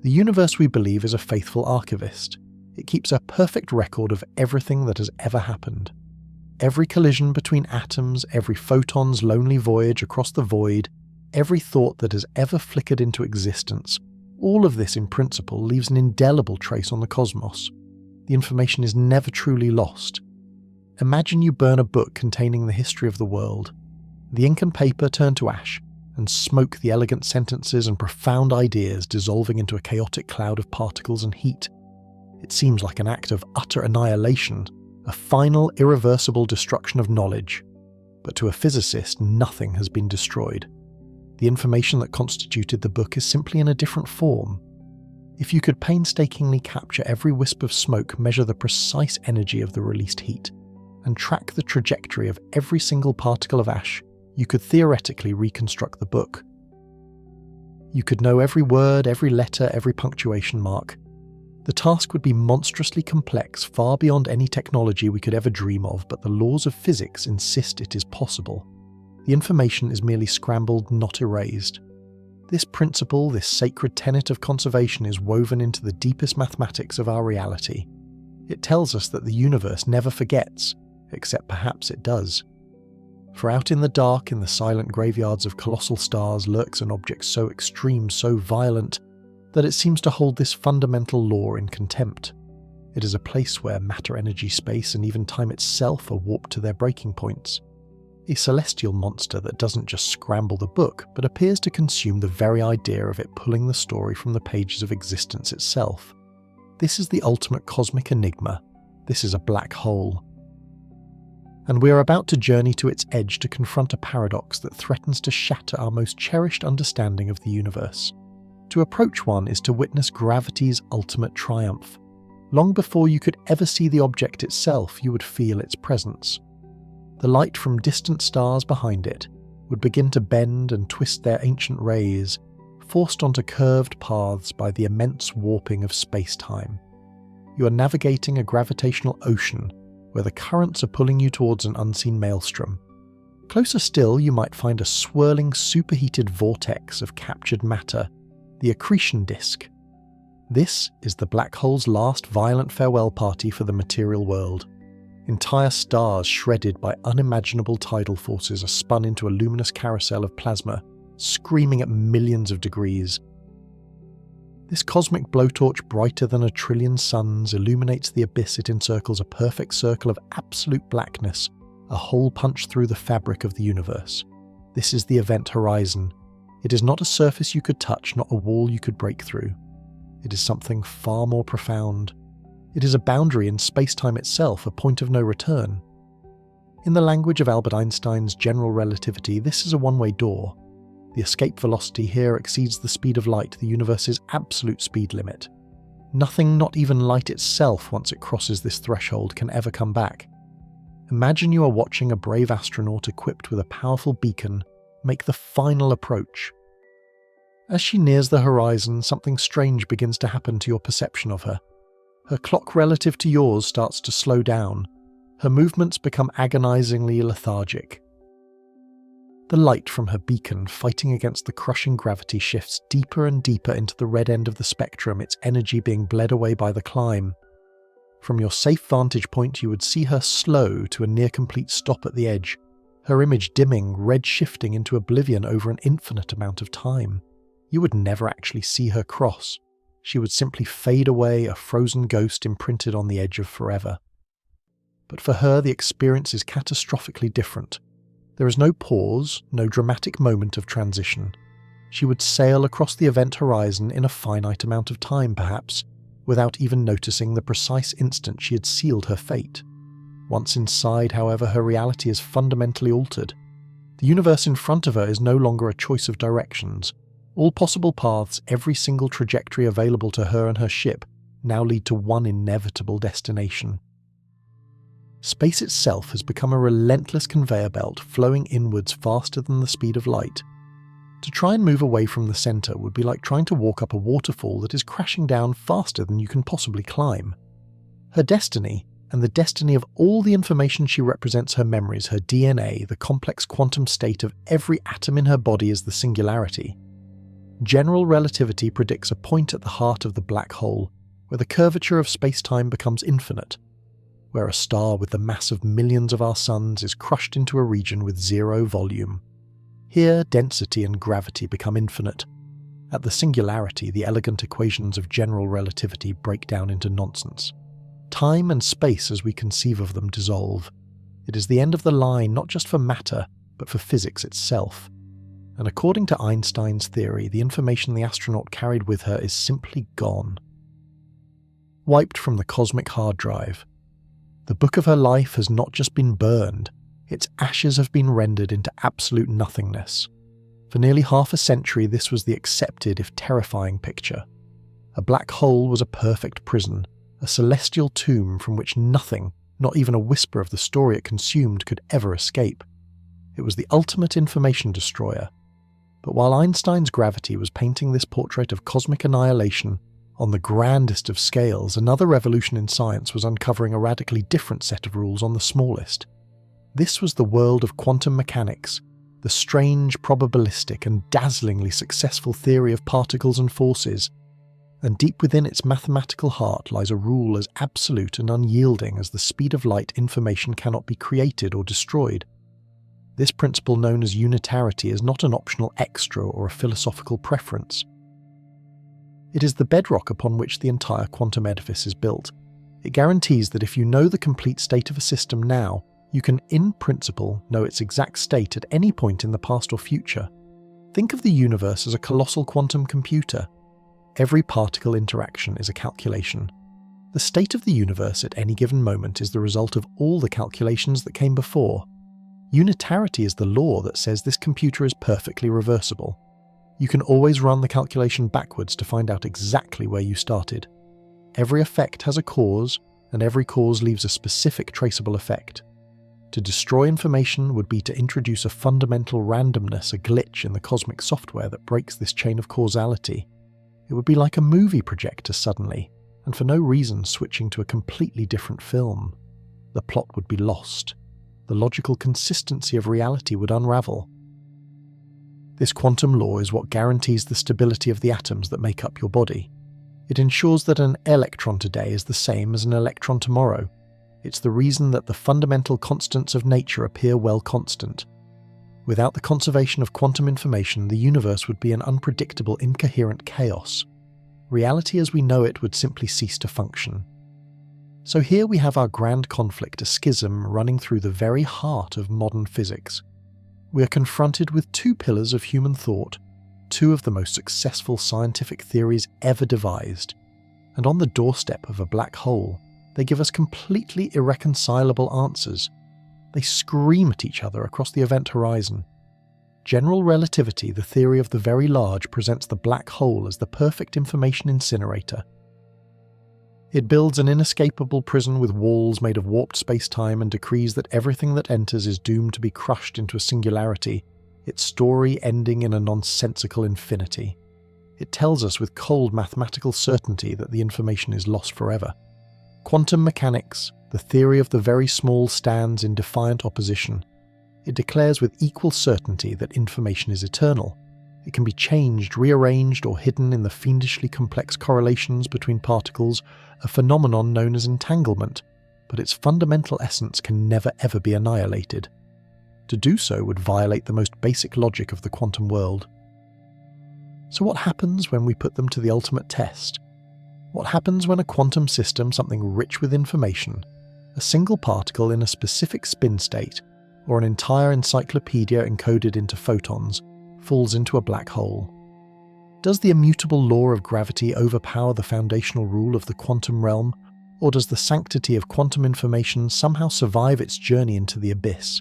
The universe we believe is a faithful archivist. It keeps a perfect record of everything that has ever happened. Every collision between atoms, every photon's lonely voyage across the void, every thought that has ever flickered into existence, all of this in principle leaves an indelible trace on the cosmos. The information is never truly lost. Imagine you burn a book containing the history of the world. The ink and paper turn to ash, and smoke the elegant sentences and profound ideas dissolving into a chaotic cloud of particles and heat. It seems like an act of utter annihilation, a final, irreversible destruction of knowledge. But to a physicist, nothing has been destroyed. The information that constituted the book is simply in a different form. If you could painstakingly capture every wisp of smoke, measure the precise energy of the released heat, and track the trajectory of every single particle of ash, you could theoretically reconstruct the book. You could know every word, every letter, every punctuation mark. The task would be monstrously complex, far beyond any technology we could ever dream of, but the laws of physics insist it is possible. The information is merely scrambled, not erased. This principle, this sacred tenet of conservation, is woven into the deepest mathematics of our reality. It tells us that the universe never forgets, except perhaps it does. For out in the dark, in the silent graveyards of colossal stars, lurks an object so extreme, so violent, that it seems to hold this fundamental law in contempt. It is a place where matter, energy, space, and even time itself are warped to their breaking points. A celestial monster that doesn't just scramble the book, but appears to consume the very idea of it, pulling the story from the pages of existence itself. This is the ultimate cosmic enigma. This is a black hole. And we are about to journey to its edge to confront a paradox that threatens to shatter our most cherished understanding of the universe. To approach one is to witness gravity's ultimate triumph. Long before you could ever see the object itself, you would feel its presence. The light from distant stars behind it would begin to bend and twist their ancient rays, forced onto curved paths by the immense warping of space-time. You are navigating a gravitational ocean where the currents are pulling you towards an unseen maelstrom. Closer still, you might find a swirling, superheated vortex of captured matter, the accretion disk. This is the black hole's last violent farewell party for the material world. Entire stars shredded by unimaginable tidal forces are spun into a luminous carousel of plasma, screaming at millions of degrees. This cosmic blowtorch, brighter than a trillion suns, illuminates the abyss it encircles, a perfect circle of absolute blackness, a hole punched through the fabric of the universe. This is the event horizon. It is not a surface you could touch, not a wall you could break through. It is something far more profound. It is a boundary in space-time itself, a point of no return. In the language of Albert Einstein's general relativity, this is a one-way door. The escape velocity here exceeds the speed of light, the universe's absolute speed limit. Nothing, not even light itself, once it crosses this threshold, can ever come back. Imagine you are watching a brave astronaut equipped with a powerful beacon make the final approach. As she nears the horizon, something strange begins to happen to your perception of her. Her clock relative to yours starts to slow down. Her movements become agonizingly lethargic. The light from her beacon, fighting against the crushing gravity, shifts deeper and deeper into the red end of the spectrum, its energy being bled away by the climb. From your safe vantage point, you would see her slow to a near-complete stop at the edge, her image dimming, red shifting into oblivion over an infinite amount of time. You would never actually see her cross. She would simply fade away, a frozen ghost imprinted on the edge of forever. But for her, the experience is catastrophically different. There is no pause, no dramatic moment of transition. She would sail across the event horizon in a finite amount of time, perhaps, without even noticing the precise instant she had sealed her fate. Once inside, however, her reality is fundamentally altered. The universe in front of her is no longer a choice of directions. All possible paths, every single trajectory available to her and her ship, now lead to one inevitable destination. Space itself has become a relentless conveyor belt, flowing inwards faster than the speed of light. To try and move away from the center would be like trying to walk up a waterfall that is crashing down faster than you can possibly climb. Her destiny, and the destiny of all the information she represents, her memories, her DNA, the complex quantum state of every atom in her body, is the singularity. General relativity predicts a point at the heart of the black hole where the curvature of space-time becomes infinite, where a star with the mass of millions of our suns is crushed into a region with zero volume. Here, density and gravity become infinite. At the singularity, the elegant equations of general relativity break down into nonsense. Time and space as we conceive of them dissolve. It is the end of the line not just for matter, but for physics itself. And according to Einstein's theory, the information the astronaut carried with her is simply gone. Wiped from the cosmic hard drive. The book of her life has not just been burned, its ashes have been rendered into absolute nothingness. For nearly half a century, this was the accepted, if terrifying, picture. A black hole was a perfect prison, a celestial tomb from which nothing, not even a whisper of the story it consumed, could ever escape. It was the ultimate information destroyer. But while Einstein's gravity was painting this portrait of cosmic annihilation, on the grandest of scales, another revolution in science was uncovering a radically different set of rules on the smallest. This was the world of quantum mechanics, the strange, probabilistic, and dazzlingly successful theory of particles and forces. And deep within its mathematical heart lies a rule as absolute and unyielding as the speed of light information cannot be created or destroyed. This principle, known as unitarity, is not an optional extra or a philosophical preference. It is the bedrock upon which the entire quantum edifice is built. It guarantees that if you know the complete state of a system now, you can, in principle, know its exact state at any point in the past or future. Think of the universe as a colossal quantum computer. Every particle interaction is a calculation. The state of the universe at any given moment is the result of all the calculations that came before. Unitarity is the law that says this computer is perfectly reversible. You can always run the calculation backwards to find out exactly where you started. Every effect has a cause, and every cause leaves a specific traceable effect. To destroy information would be to introduce a fundamental randomness, a glitch in the cosmic software that breaks this chain of causality. It would be like a movie projector suddenly, and for no reason switching to a completely different film. The plot would be lost. The logical consistency of reality would unravel. This quantum law is what guarantees the stability of the atoms that make up your body. It ensures that an electron today is the same as an electron tomorrow. It's the reason that the fundamental constants of nature appear well constant. Without the conservation of quantum information, the universe would be an unpredictable, incoherent chaos. Reality as we know it would simply cease to function. So here we have our grand conflict, a schism running through the very heart of modern physics. We are confronted with two pillars of human thought, two of the most successful scientific theories ever devised, and on the doorstep of a black hole, they give us completely irreconcilable answers. They scream at each other across the event horizon. General relativity, the theory of the very large, presents the black hole as the perfect information incinerator. It builds an inescapable prison with walls made of warped space-time and decrees that everything that enters is doomed to be crushed into a singularity, its story ending in a nonsensical infinity. It tells us with cold mathematical certainty that the information is lost forever. Quantum mechanics, the theory of the very small, stands in defiant opposition. It declares with equal certainty that information is eternal. It can be changed, rearranged, or hidden in the fiendishly complex correlations between particles, a phenomenon known as entanglement, but its fundamental essence can never ever be annihilated. To do so would violate the most basic logic of the quantum world. So what happens when we put them to the ultimate test? What happens when a quantum system, something rich with information, a single particle in a specific spin state, or an entire encyclopedia encoded into photons, falls into a black hole? Does the immutable law of gravity overpower the foundational rule of the quantum realm, or does the sanctity of quantum information somehow survive its journey into the abyss?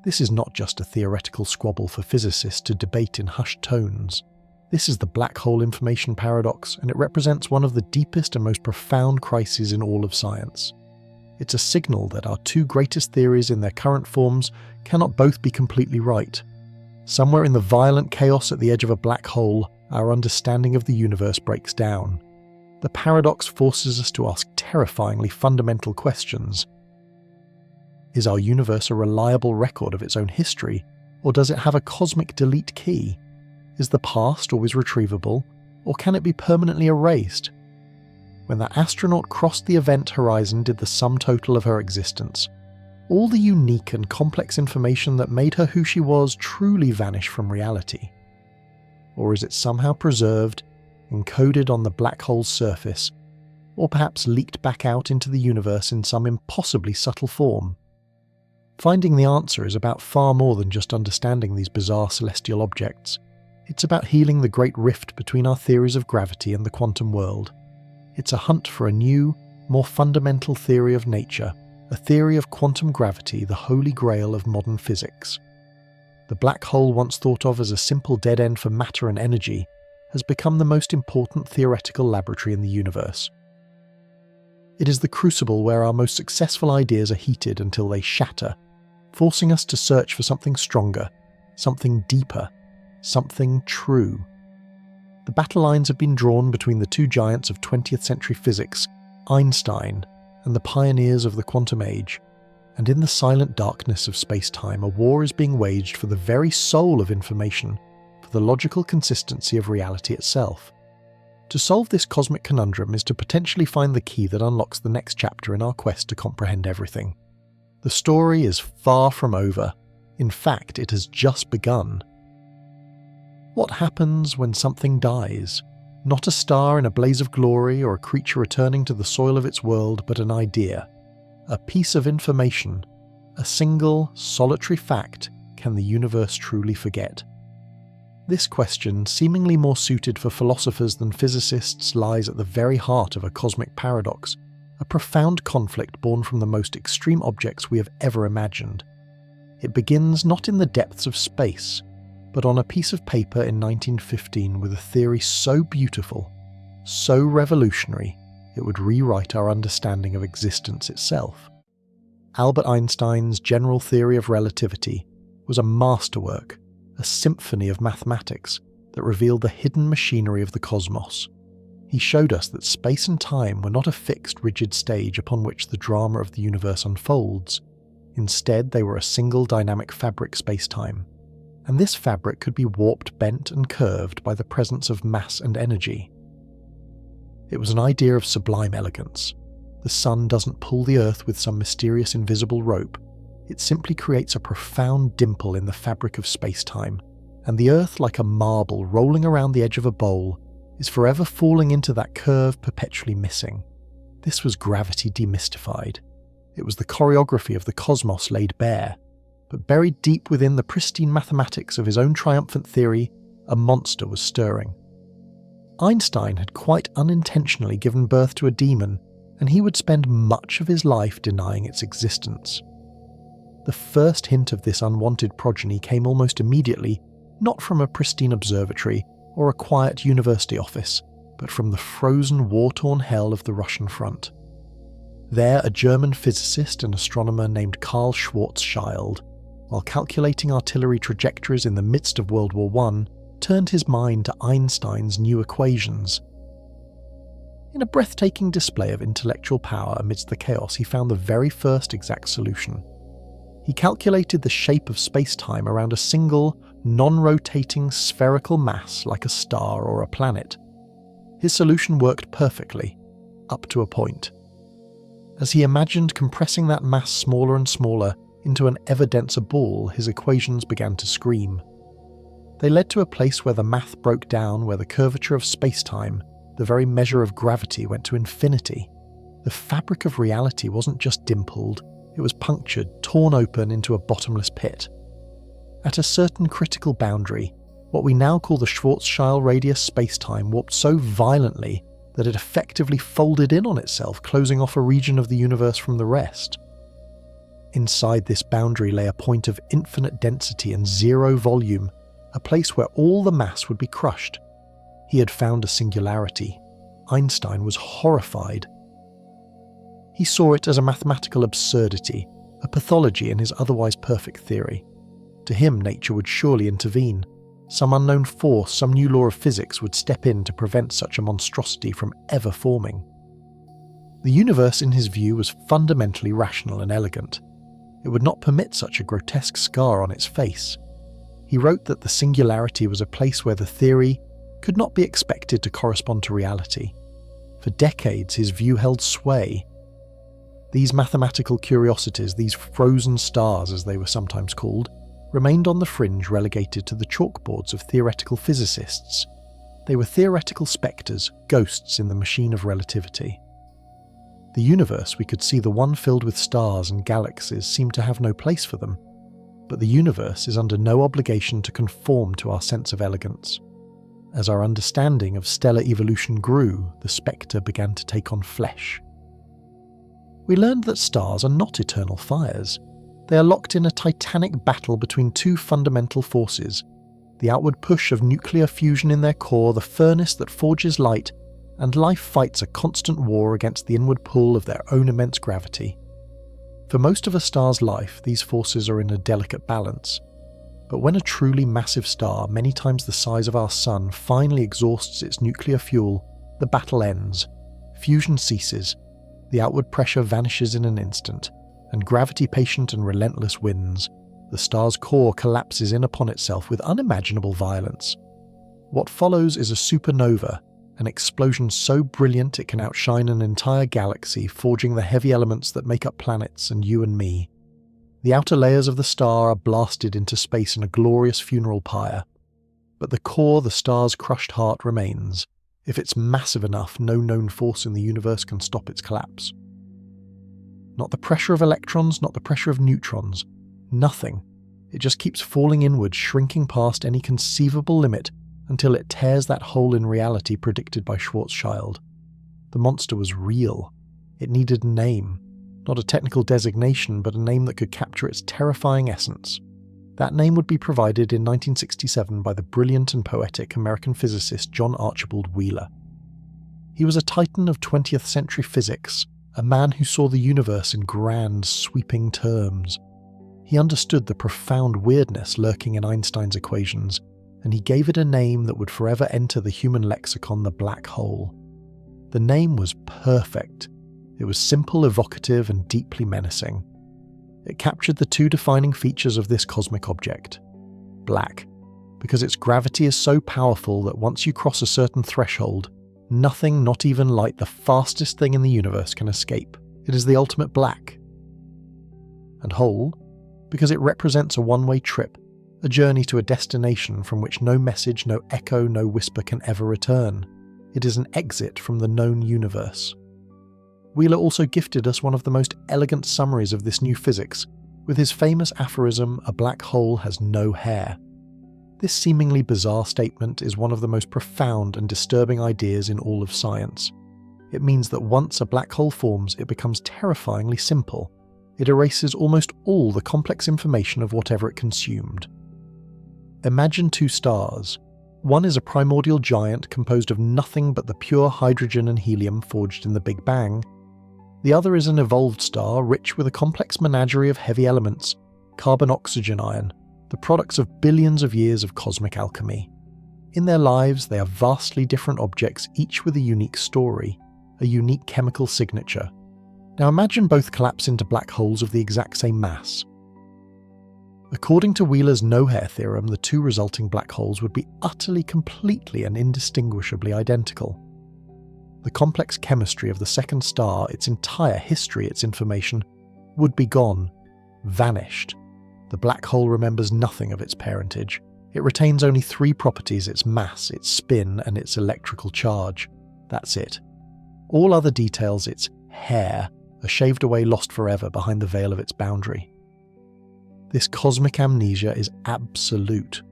This is not just a theoretical squabble for physicists to debate in hushed tones. This is the black hole information paradox, and it represents one of the deepest and most profound crises in all of science. It's a signal that our two greatest theories in their current forms cannot both be completely right. Somewhere in the violent chaos at the edge of a black hole, our understanding of the universe breaks down. The paradox forces us to ask terrifyingly fundamental questions. Is our universe a reliable record of its own history, or does it have a cosmic delete key? Is the past always retrievable, or can it be permanently erased? When that astronaut crossed the event horizon did the sum total of her existence, all the unique and complex information that made her who she was truly vanish from reality? Or is it somehow preserved, encoded on the black hole's surface, or perhaps leaked back out into the universe in some impossibly subtle form? Finding the answer is about far more than just understanding these bizarre celestial objects. It's about healing the great rift between our theories of gravity and the quantum world. It's a hunt for a new, more fundamental theory of nature, a theory of quantum gravity, the holy grail of modern physics. The black hole, once thought of as a simple dead end for matter and energy, has become the most important theoretical laboratory in the universe. It is the crucible where our most successful ideas are heated until they shatter, forcing us to search for something stronger, something deeper, something true. The battle lines have been drawn between the two giants of 20th century physics, Einstein and the pioneers of the quantum age, and in the silent darkness of space-time, a war is being waged for the very soul of information, for the logical consistency of reality itself. To solve this cosmic conundrum is to potentially find the key that unlocks the next chapter in our quest to comprehend everything. The story is far from over. In fact, it has just begun. What happens when something dies? Not a star in a blaze of glory or a creature returning to the soil of its world, but an idea, a piece of information, a single, solitary fact can the universe truly forget? This question, seemingly more suited for philosophers than physicists, lies at the very heart of a cosmic paradox, a profound conflict born from the most extreme objects we have ever imagined. It begins not in the depths of space, but on a piece of paper in 1915 with a theory so beautiful, so revolutionary, it would rewrite our understanding of existence itself. Albert Einstein's general theory of relativity was a masterwork, a symphony of mathematics that revealed the hidden machinery of the cosmos. He showed us that space and time were not a fixed, rigid stage upon which the drama of the universe unfolds. Instead, they were a single dynamic fabric space-time. And this fabric could be warped, bent, and curved by the presence of mass and energy. It was an idea of sublime elegance. The sun doesn't pull the earth with some mysterious invisible rope. It simply creates a profound dimple in the fabric of space-time, and the earth, like a marble rolling around the edge of a bowl, is forever falling into that curve, perpetually missing. This was gravity demystified. It was the choreography of the cosmos laid bare. But buried deep within the pristine mathematics of his own triumphant theory, a monster was stirring. Einstein had quite unintentionally given birth to a demon, and he would spend much of his life denying its existence. The first hint of this unwanted progeny came almost immediately, not from a pristine observatory or a quiet university office, but from the frozen, war-torn hell of the Russian front. There, a German physicist and astronomer named Karl Schwarzschild, while calculating artillery trajectories in the midst of World War I, turned his mind to Einstein's new equations. In a breathtaking display of intellectual power amidst the chaos, he found the very first exact solution. He calculated the shape of space-time around a single, non-rotating spherical mass like a star or a planet. His solution worked perfectly, up to a point. As he imagined compressing that mass smaller and smaller into an ever-denser ball, his equations began to scream. They led to a place where the math broke down, where the curvature of space-time, the very measure of gravity, went to infinity. The fabric of reality wasn't just dimpled, it was punctured, torn open into a bottomless pit. At a certain critical boundary, what we now call the Schwarzschild radius space-time warped so violently that it effectively folded in on itself, closing off a region of the universe from the rest. Inside this boundary lay a point of infinite density and zero volume, a place where all the mass would be crushed. He had found a singularity. Einstein was horrified. He saw it as a mathematical absurdity, a pathology in his otherwise perfect theory. To him, nature would surely intervene. Some unknown force, some new law of physics would step in to prevent such a monstrosity from ever forming. The universe, in his view, was fundamentally rational and elegant. It would not permit such a grotesque scar on its face. He wrote that the singularity was a place where the theory could not be expected to correspond to reality. For decades, his view held sway. These mathematical curiosities, these frozen stars as they were sometimes called, remained on the fringe, relegated to the chalkboards of theoretical physicists. They were theoretical spectres, ghosts in the machine of relativity. The universe, we could see the one filled with stars and galaxies, seemed to have no place for them. But the universe is under no obligation to conform to our sense of elegance. As our understanding of stellar evolution grew, the spectre began to take on flesh. We learned that stars are not eternal fires. They are locked in a titanic battle between two fundamental forces: the outward push of nuclear fusion in their core, the furnace that forges light, and life fights a constant war against the inward pull of their own immense gravity. For most of a star's life, these forces are in a delicate balance. But when a truly massive star, many times the size of our Sun, finally exhausts its nuclear fuel, the battle ends. Fusion ceases, the outward pressure vanishes in an instant, and gravity patient and relentless wins. The star's core collapses in upon itself with unimaginable violence. What follows is a supernova, an explosion so brilliant it can outshine an entire galaxy, forging the heavy elements that make up planets and you and me. The outer layers of the star are blasted into space in a glorious funeral pyre. But the core, the star's crushed heart, remains. If it's massive enough, no known force in the universe can stop its collapse. Not the pressure of electrons, not the pressure of neutrons. Nothing. It just keeps falling inward, shrinking past any conceivable limit until it tears that hole in reality predicted by Schwarzschild. The monster was real. It needed a name. Not a technical designation, but a name that could capture its terrifying essence. That name would be provided in 1967 by the brilliant and poetic American physicist John Archibald Wheeler. He was a titan of 20th century physics, a man who saw the universe in grand, sweeping terms. He understood the profound weirdness lurking in Einstein's equations, and he gave it a name that would forever enter the human lexicon: the black hole. The name was perfect. It was simple, evocative, and deeply menacing. It captured the two defining features of this cosmic object. Black, because its gravity is so powerful that once you cross a certain threshold, nothing, not even light, the fastest thing in the universe, can escape. It is the ultimate black. And whole, because it represents a one-way trip, a journey to a destination from which no message, no echo, no whisper can ever return. It is an exit from the known universe. Wheeler also gifted us one of the most elegant summaries of this new physics, with his famous aphorism, "A black hole has no hair." This seemingly bizarre statement is one of the most profound and disturbing ideas in all of science. It means that once a black hole forms, it becomes terrifyingly simple. It erases almost all the complex information of whatever it consumed. Imagine two stars. One is a primordial giant composed of nothing but the pure hydrogen and helium forged in the Big Bang. The other is an evolved star rich with a complex menagerie of heavy elements, carbon, oxygen, iron, the products of billions of years of cosmic alchemy. In their lives, they are vastly different objects, each with a unique story, a unique chemical signature. Now imagine both collapse into black holes of the exact same mass. According to Wheeler's no-hair theorem, the two resulting black holes would be utterly, completely, and indistinguishably identical. The complex chemistry of the second star, its entire history, its information, would be gone, vanished. The black hole remembers nothing of its parentage. It retains only three properties: its mass, its spin, and its electrical charge. That's it. All other details, its hair, are shaved away, lost forever behind the veil of its boundary. This cosmic amnesia is absolute.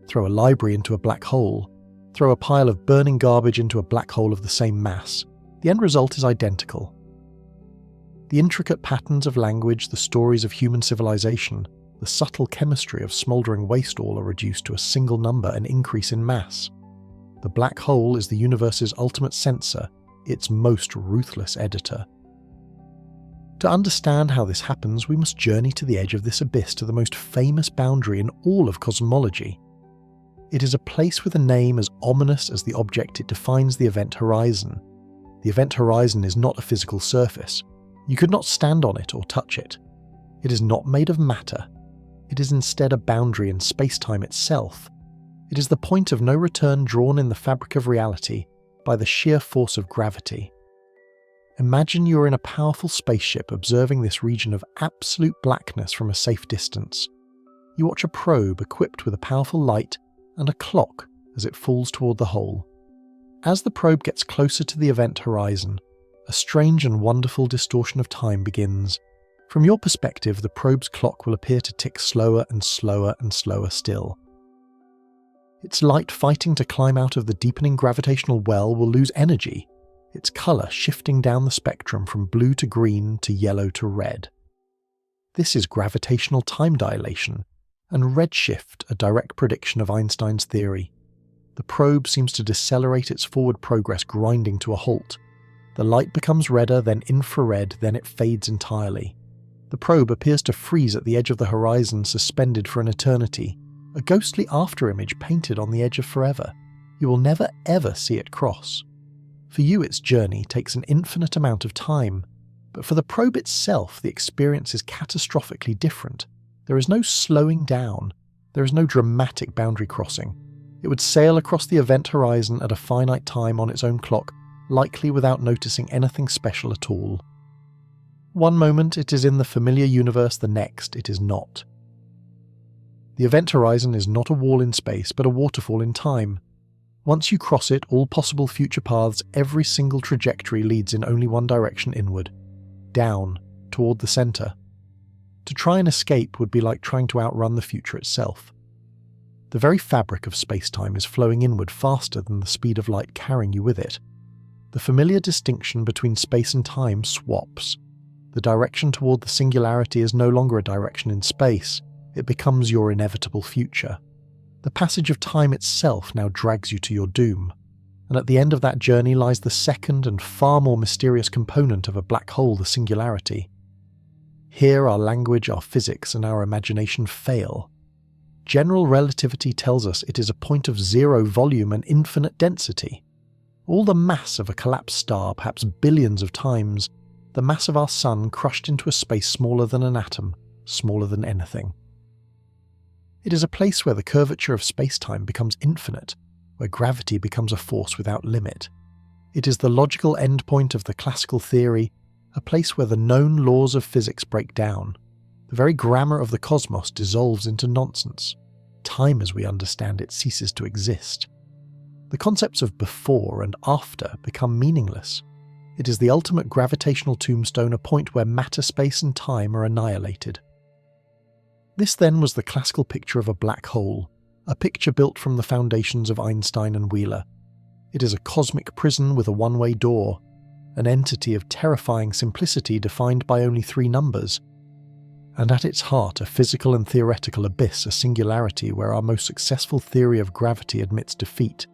Throw a library into a black hole. Throw a pile of burning garbage into a black hole of the same mass. The end result is identical. The intricate patterns of language, the stories of human civilization, the subtle chemistry of smouldering waste all are reduced to a single number, an increase in mass. The black hole is the universe's ultimate censor, its most ruthless editor. To understand how this happens, we must journey to the edge of this abyss, to the most famous boundary in all of cosmology. It is a place with a name as ominous as the object it defines, the event horizon. The event horizon is not a physical surface. You could not stand on it or touch it. It is not made of matter. It is instead a boundary in space-time itself. It is the point of no return drawn in the fabric of reality by the sheer force of gravity. Imagine you're in a powerful spaceship observing this region of absolute blackness from a safe distance. You watch a probe equipped with a powerful light and a clock as it falls toward the hole. As the probe gets closer to the event horizon, a strange and wonderful distortion of time begins. From your perspective, the probe's clock will appear to tick slower and slower and slower still. Its light fighting to climb out of the deepening gravitational well will lose energy, its colour shifting down the spectrum from blue to green to yellow to red. This is gravitational time dilation, and redshift a direct prediction of Einstein's theory. The probe seems to decelerate its forward progress, grinding to a halt. The light becomes redder, then infrared, then it fades entirely. The probe appears to freeze at the edge of the horizon, suspended for an eternity, a ghostly afterimage painted on the edge of forever. You will never ever see it cross. For you, its journey takes an infinite amount of time, but for the probe itself, the experience is catastrophically different. There is no slowing down. There is no dramatic boundary crossing. It would sail across the event horizon at a finite time on its own clock, likely without noticing anything special at all. One moment it is in the familiar universe, the next it is not. The event horizon is not a wall in space, but a waterfall in time. Once you cross it, all possible future paths, every single trajectory leads in only one direction inward, down, toward the centre. To try and escape would be like trying to outrun the future itself. The very fabric of space-time is flowing inward faster than the speed of light carrying you with it. The familiar distinction between space and time swaps. The direction toward the singularity is no longer a direction in space, it becomes your inevitable future. The passage of time itself now drags you to your doom, and at the end of that journey lies the second and far more mysterious component of a black hole, the singularity. Here our language, our physics, and our imagination fail. General relativity tells us it is a point of zero volume and infinite density. All the mass of a collapsed star, perhaps billions of times, the mass of our sun crushed into a space smaller than an atom, smaller than anything. It is a place where the curvature of space-time becomes infinite, where gravity becomes a force without limit. It is the logical endpoint of the classical theory, a place where the known laws of physics break down. The very grammar of the cosmos dissolves into nonsense. Time as we understand it ceases to exist. The concepts of before and after become meaningless. It is the ultimate gravitational tombstone, a point where matter, space and time are annihilated. This then was the classical picture of a black hole, a picture built from the foundations of Einstein and Wheeler. It is a cosmic prison with a one-way door, an entity of terrifying simplicity defined by only 3 numbers, and at its heart a physical and theoretical abyss, a singularity where our most successful theory of gravity admits defeat.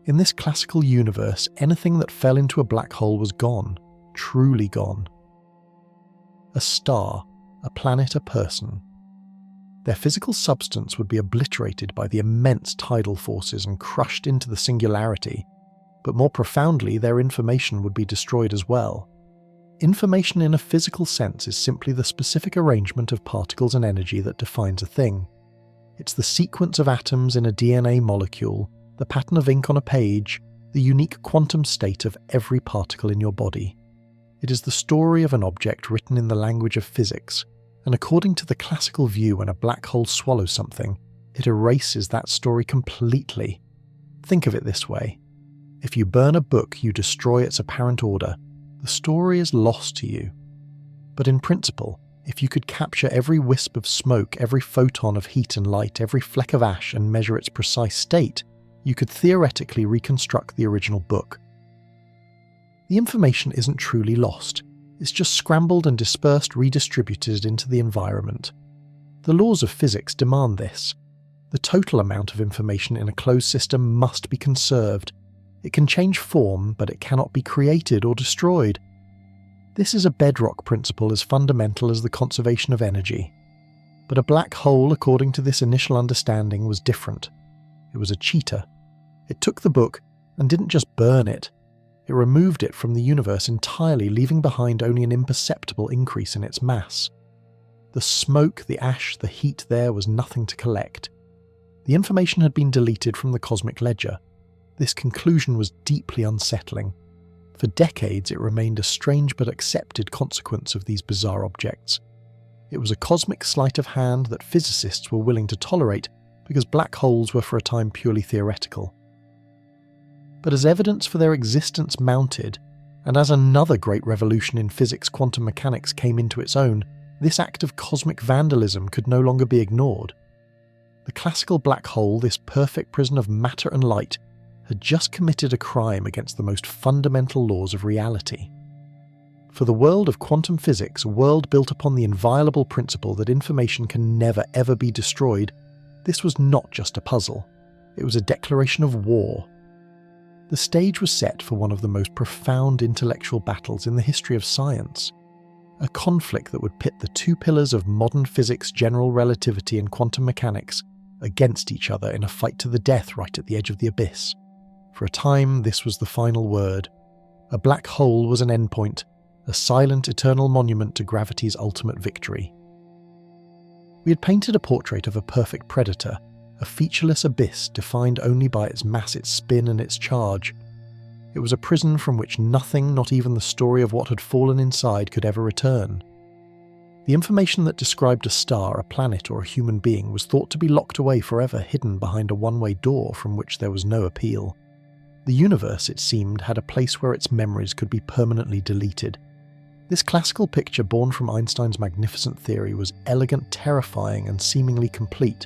In this classical universe, anything that fell into a black hole was gone, truly gone. A star, a planet, a person. Their physical substance would be obliterated by the immense tidal forces and crushed into the singularity, but more profoundly, their information would be destroyed as well. Information in a physical sense is simply the specific arrangement of particles and energy that defines a thing. It's the sequence of atoms in a DNA molecule, the pattern of ink on a page, the unique quantum state of every particle in your body. It is the story of an object written in the language of physics, and according to the classical view, when a black hole swallows something, it erases that story completely. Think of it this way. If you burn a book, you destroy its apparent order. The story is lost to you. But in principle, if you could capture every wisp of smoke, every photon of heat and light, every fleck of ash, and measure its precise state, you could theoretically reconstruct the original book. The information isn't truly lost. It's just scrambled and dispersed, redistributed into the environment. The laws of physics demand this. The total amount of information in a closed system must be conserved. It can change form, but it cannot be created or destroyed. This is a bedrock principle as fundamental as the conservation of energy. But a black hole, according to this initial understanding, was different. It was a cheater. It took the book and didn't just burn it. It removed it from the universe entirely, leaving behind only an imperceptible increase in its mass. The smoke, the ash, the heat there was nothing to collect. The information had been deleted from the cosmic ledger. This conclusion was deeply unsettling. For decades it remained a strange but accepted consequence of these bizarre objects. It was a cosmic sleight of hand that physicists were willing to tolerate because black holes were for a time purely theoretical. But as evidence for their existence mounted, and as another great revolution in physics quantum mechanics came into its own, this act of cosmic vandalism could no longer be ignored. The classical black hole, this perfect prison of matter and light, had just committed a crime against the most fundamental laws of reality. For the world of quantum physics, a world built upon the inviolable principle that information can never ever be destroyed, this was not just a puzzle. It was a declaration of war. The stage was set for one of the most profound intellectual battles in the history of science. A conflict that would pit the two pillars of modern physics, general relativity and quantum mechanics, against each other in a fight to the death right at the edge of the abyss. For a time, this was the final word. A black hole was an endpoint, a silent, eternal monument to gravity's ultimate victory. We had painted a portrait of a perfect predator, a featureless abyss defined only by its mass, its spin and its charge. It was a prison from which nothing, not even the story of what had fallen inside, could ever return. The information that described a star, a planet or a human being was thought to be locked away forever, hidden behind a one-way door from which there was no appeal. The universe, it seemed, had a place where its memories could be permanently deleted. This classical picture born from Einstein's magnificent theory was elegant, terrifying and seemingly complete.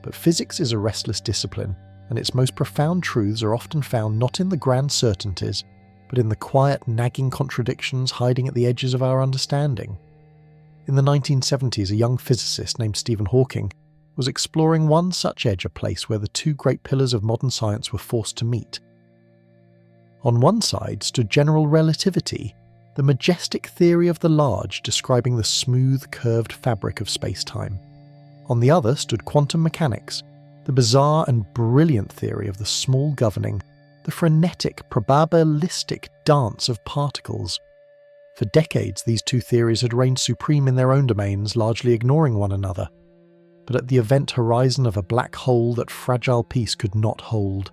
But physics is a restless discipline, and its most profound truths are often found not in the grand certainties, but in the quiet, nagging contradictions hiding at the edges of our understanding. In the 1970s, a young physicist named Stephen Hawking was exploring one such edge, a place where the two great pillars of modern science were forced to meet. On one side stood general relativity, the majestic theory of the large describing the smooth, curved fabric of space-time. On the other stood quantum mechanics, the bizarre and brilliant theory of the small governing, the frenetic, probabilistic dance of particles. For decades, these two theories had reigned supreme in their own domains, largely ignoring one another. But at the event horizon of a black hole, that fragile peace could not hold.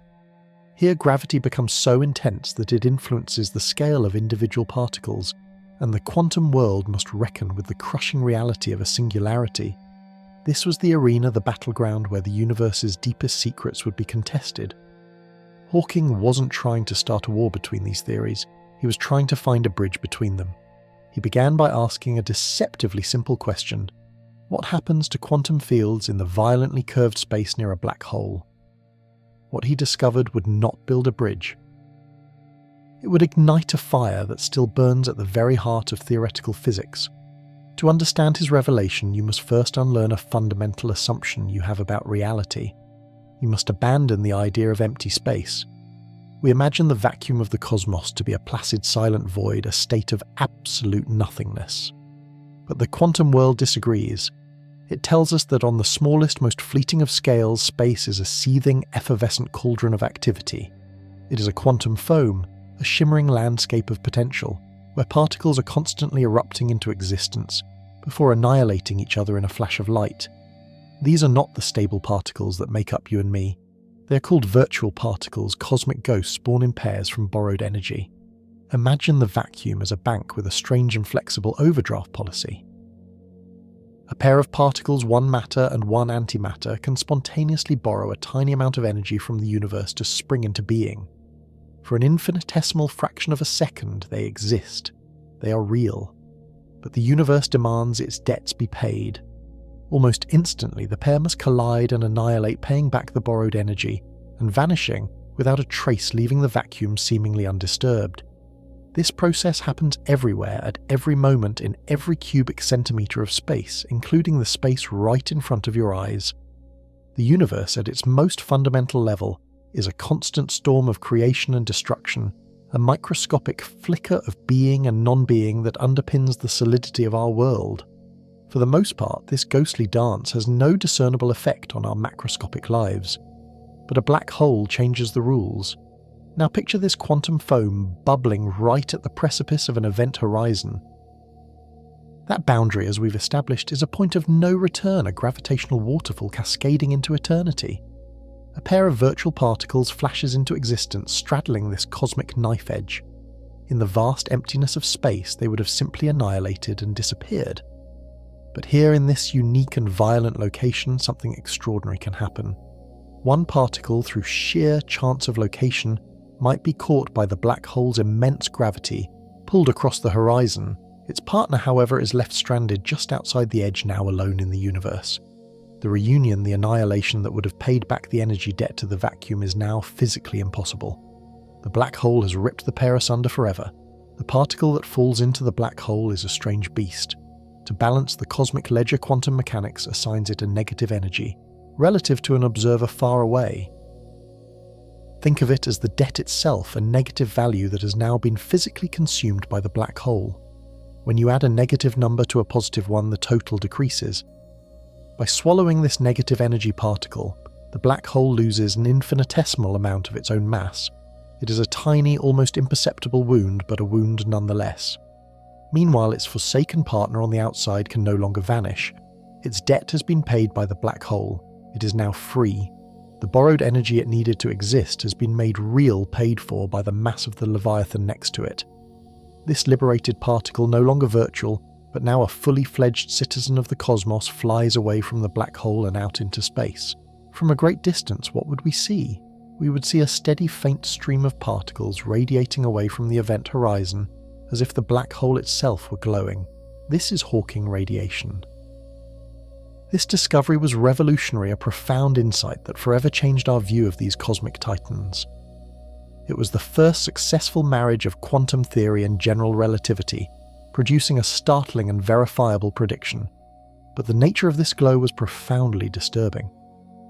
Here gravity becomes so intense that it influences the scale of individual particles, and the quantum world must reckon with the crushing reality of a singularity. This was the arena, the battleground where the universe's deepest secrets would be contested. Hawking wasn't trying to start a war between these theories. He was trying to find a bridge between them. He began by asking a deceptively simple question. What happens to quantum fields in the violently curved space near a black hole? What he discovered would not build a bridge. It would ignite a fire that still burns at the very heart of theoretical physics. To understand his revelation, you must first unlearn a fundamental assumption you have about reality. You must abandon the idea of empty space. We imagine the vacuum of the cosmos to be a placid, silent void, a state of absolute nothingness. But the quantum world disagrees. It tells us that on the smallest, most fleeting of scales, space is a seething, effervescent cauldron of activity. It is a quantum foam, a shimmering landscape of potential, where particles are constantly erupting into existence, before annihilating each other in a flash of light. These are not the stable particles that make up you and me. They are called virtual particles, cosmic ghosts born in pairs from borrowed energy. Imagine the vacuum as a bank with a strange and flexible overdraft policy. A pair of particles, one matter and one antimatter, can spontaneously borrow a tiny amount of energy from the universe to spring into being. For an infinitesimal fraction of a second, they exist. They are real. But the universe demands its debts be paid. Almost instantly, the pair must collide and annihilate, paying back the borrowed energy, and vanishing without a trace, leaving the vacuum seemingly undisturbed. This process happens everywhere, at every moment, in every cubic centimetre of space, including the space right in front of your eyes. The universe, at its most fundamental level, is a constant storm of creation and destruction, a microscopic flicker of being and non-being that underpins the solidity of our world. For the most part, this ghostly dance has no discernible effect on our macroscopic lives. But a black hole changes the rules. Now picture this quantum foam bubbling right at the precipice of an event horizon. That boundary, as we've established, is a point of no return, a gravitational waterfall cascading into eternity. A pair of virtual particles flashes into existence, straddling this cosmic knife edge. In the vast emptiness of space, they would have simply annihilated and disappeared. But here in this unique and violent location, something extraordinary can happen. One particle, through sheer chance of location, might be caught by the black hole's immense gravity, pulled across the horizon. Its partner, however, is left stranded just outside the edge, now alone in the universe. The reunion, the annihilation that would have paid back the energy debt to the vacuum, is now physically impossible. The black hole has ripped the pair asunder forever. The particle that falls into the black hole is a strange beast. To balance the cosmic ledger, quantum mechanics assigns it a negative energy, relative to an observer far away. Think of it as the debt itself, a negative value that has now been physically consumed by the black hole. When you add a negative number to a positive one, the total decreases. By swallowing this negative energy particle, the black hole loses an infinitesimal amount of its own mass. It is a tiny, almost imperceptible wound, but a wound nonetheless. Meanwhile, its forsaken partner on the outside can no longer vanish. Its debt has been paid by the black hole. It is now free. The borrowed energy it needed to exist has been made real, paid for by the mass of the Leviathan next to it. This liberated particle, no longer virtual, but now a fully fledged citizen of the cosmos, flies away from the black hole and out into space. From a great distance, what would we see? We would see a steady, faint stream of particles radiating away from the event horizon, as if the black hole itself were glowing. This is Hawking radiation. This discovery was revolutionary, a profound insight that forever changed our view of these cosmic titans. It was the first successful marriage of quantum theory and general relativity, producing a startling and verifiable prediction. But the nature of this glow was profoundly disturbing.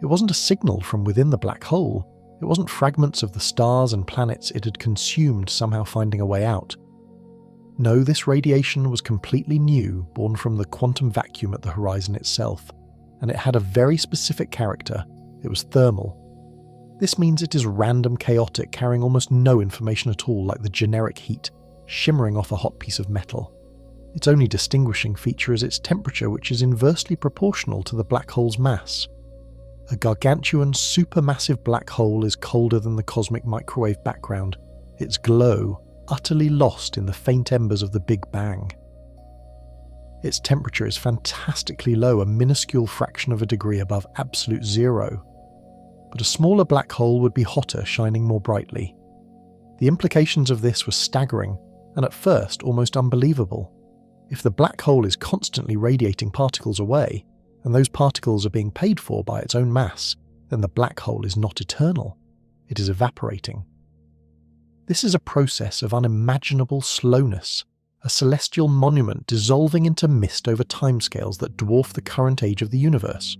It wasn't a signal from within the black hole. It wasn't fragments of the stars and planets it had consumed somehow finding a way out. No, this radiation was completely new, born from the quantum vacuum at the horizon itself, and it had a very specific character. It was thermal. This means it is random, chaotic, carrying almost no information at all, like the generic heat, shimmering off a hot piece of metal. Its only distinguishing feature is its temperature, which is inversely proportional to the black hole's mass. A gargantuan, supermassive black hole is colder than the cosmic microwave background, its glow utterly lost in the faint embers of the Big Bang. Its temperature is fantastically low, a minuscule fraction of a degree above absolute zero. But a smaller black hole would be hotter, shining more brightly. The implications of this were staggering, and at first almost unbelievable. If the black hole is constantly radiating particles away, and those particles are being paid for by its own mass, then the black hole is not eternal. It is evaporating. This is a process of unimaginable slowness, a celestial monument dissolving into mist over timescales that dwarf the current age of the universe.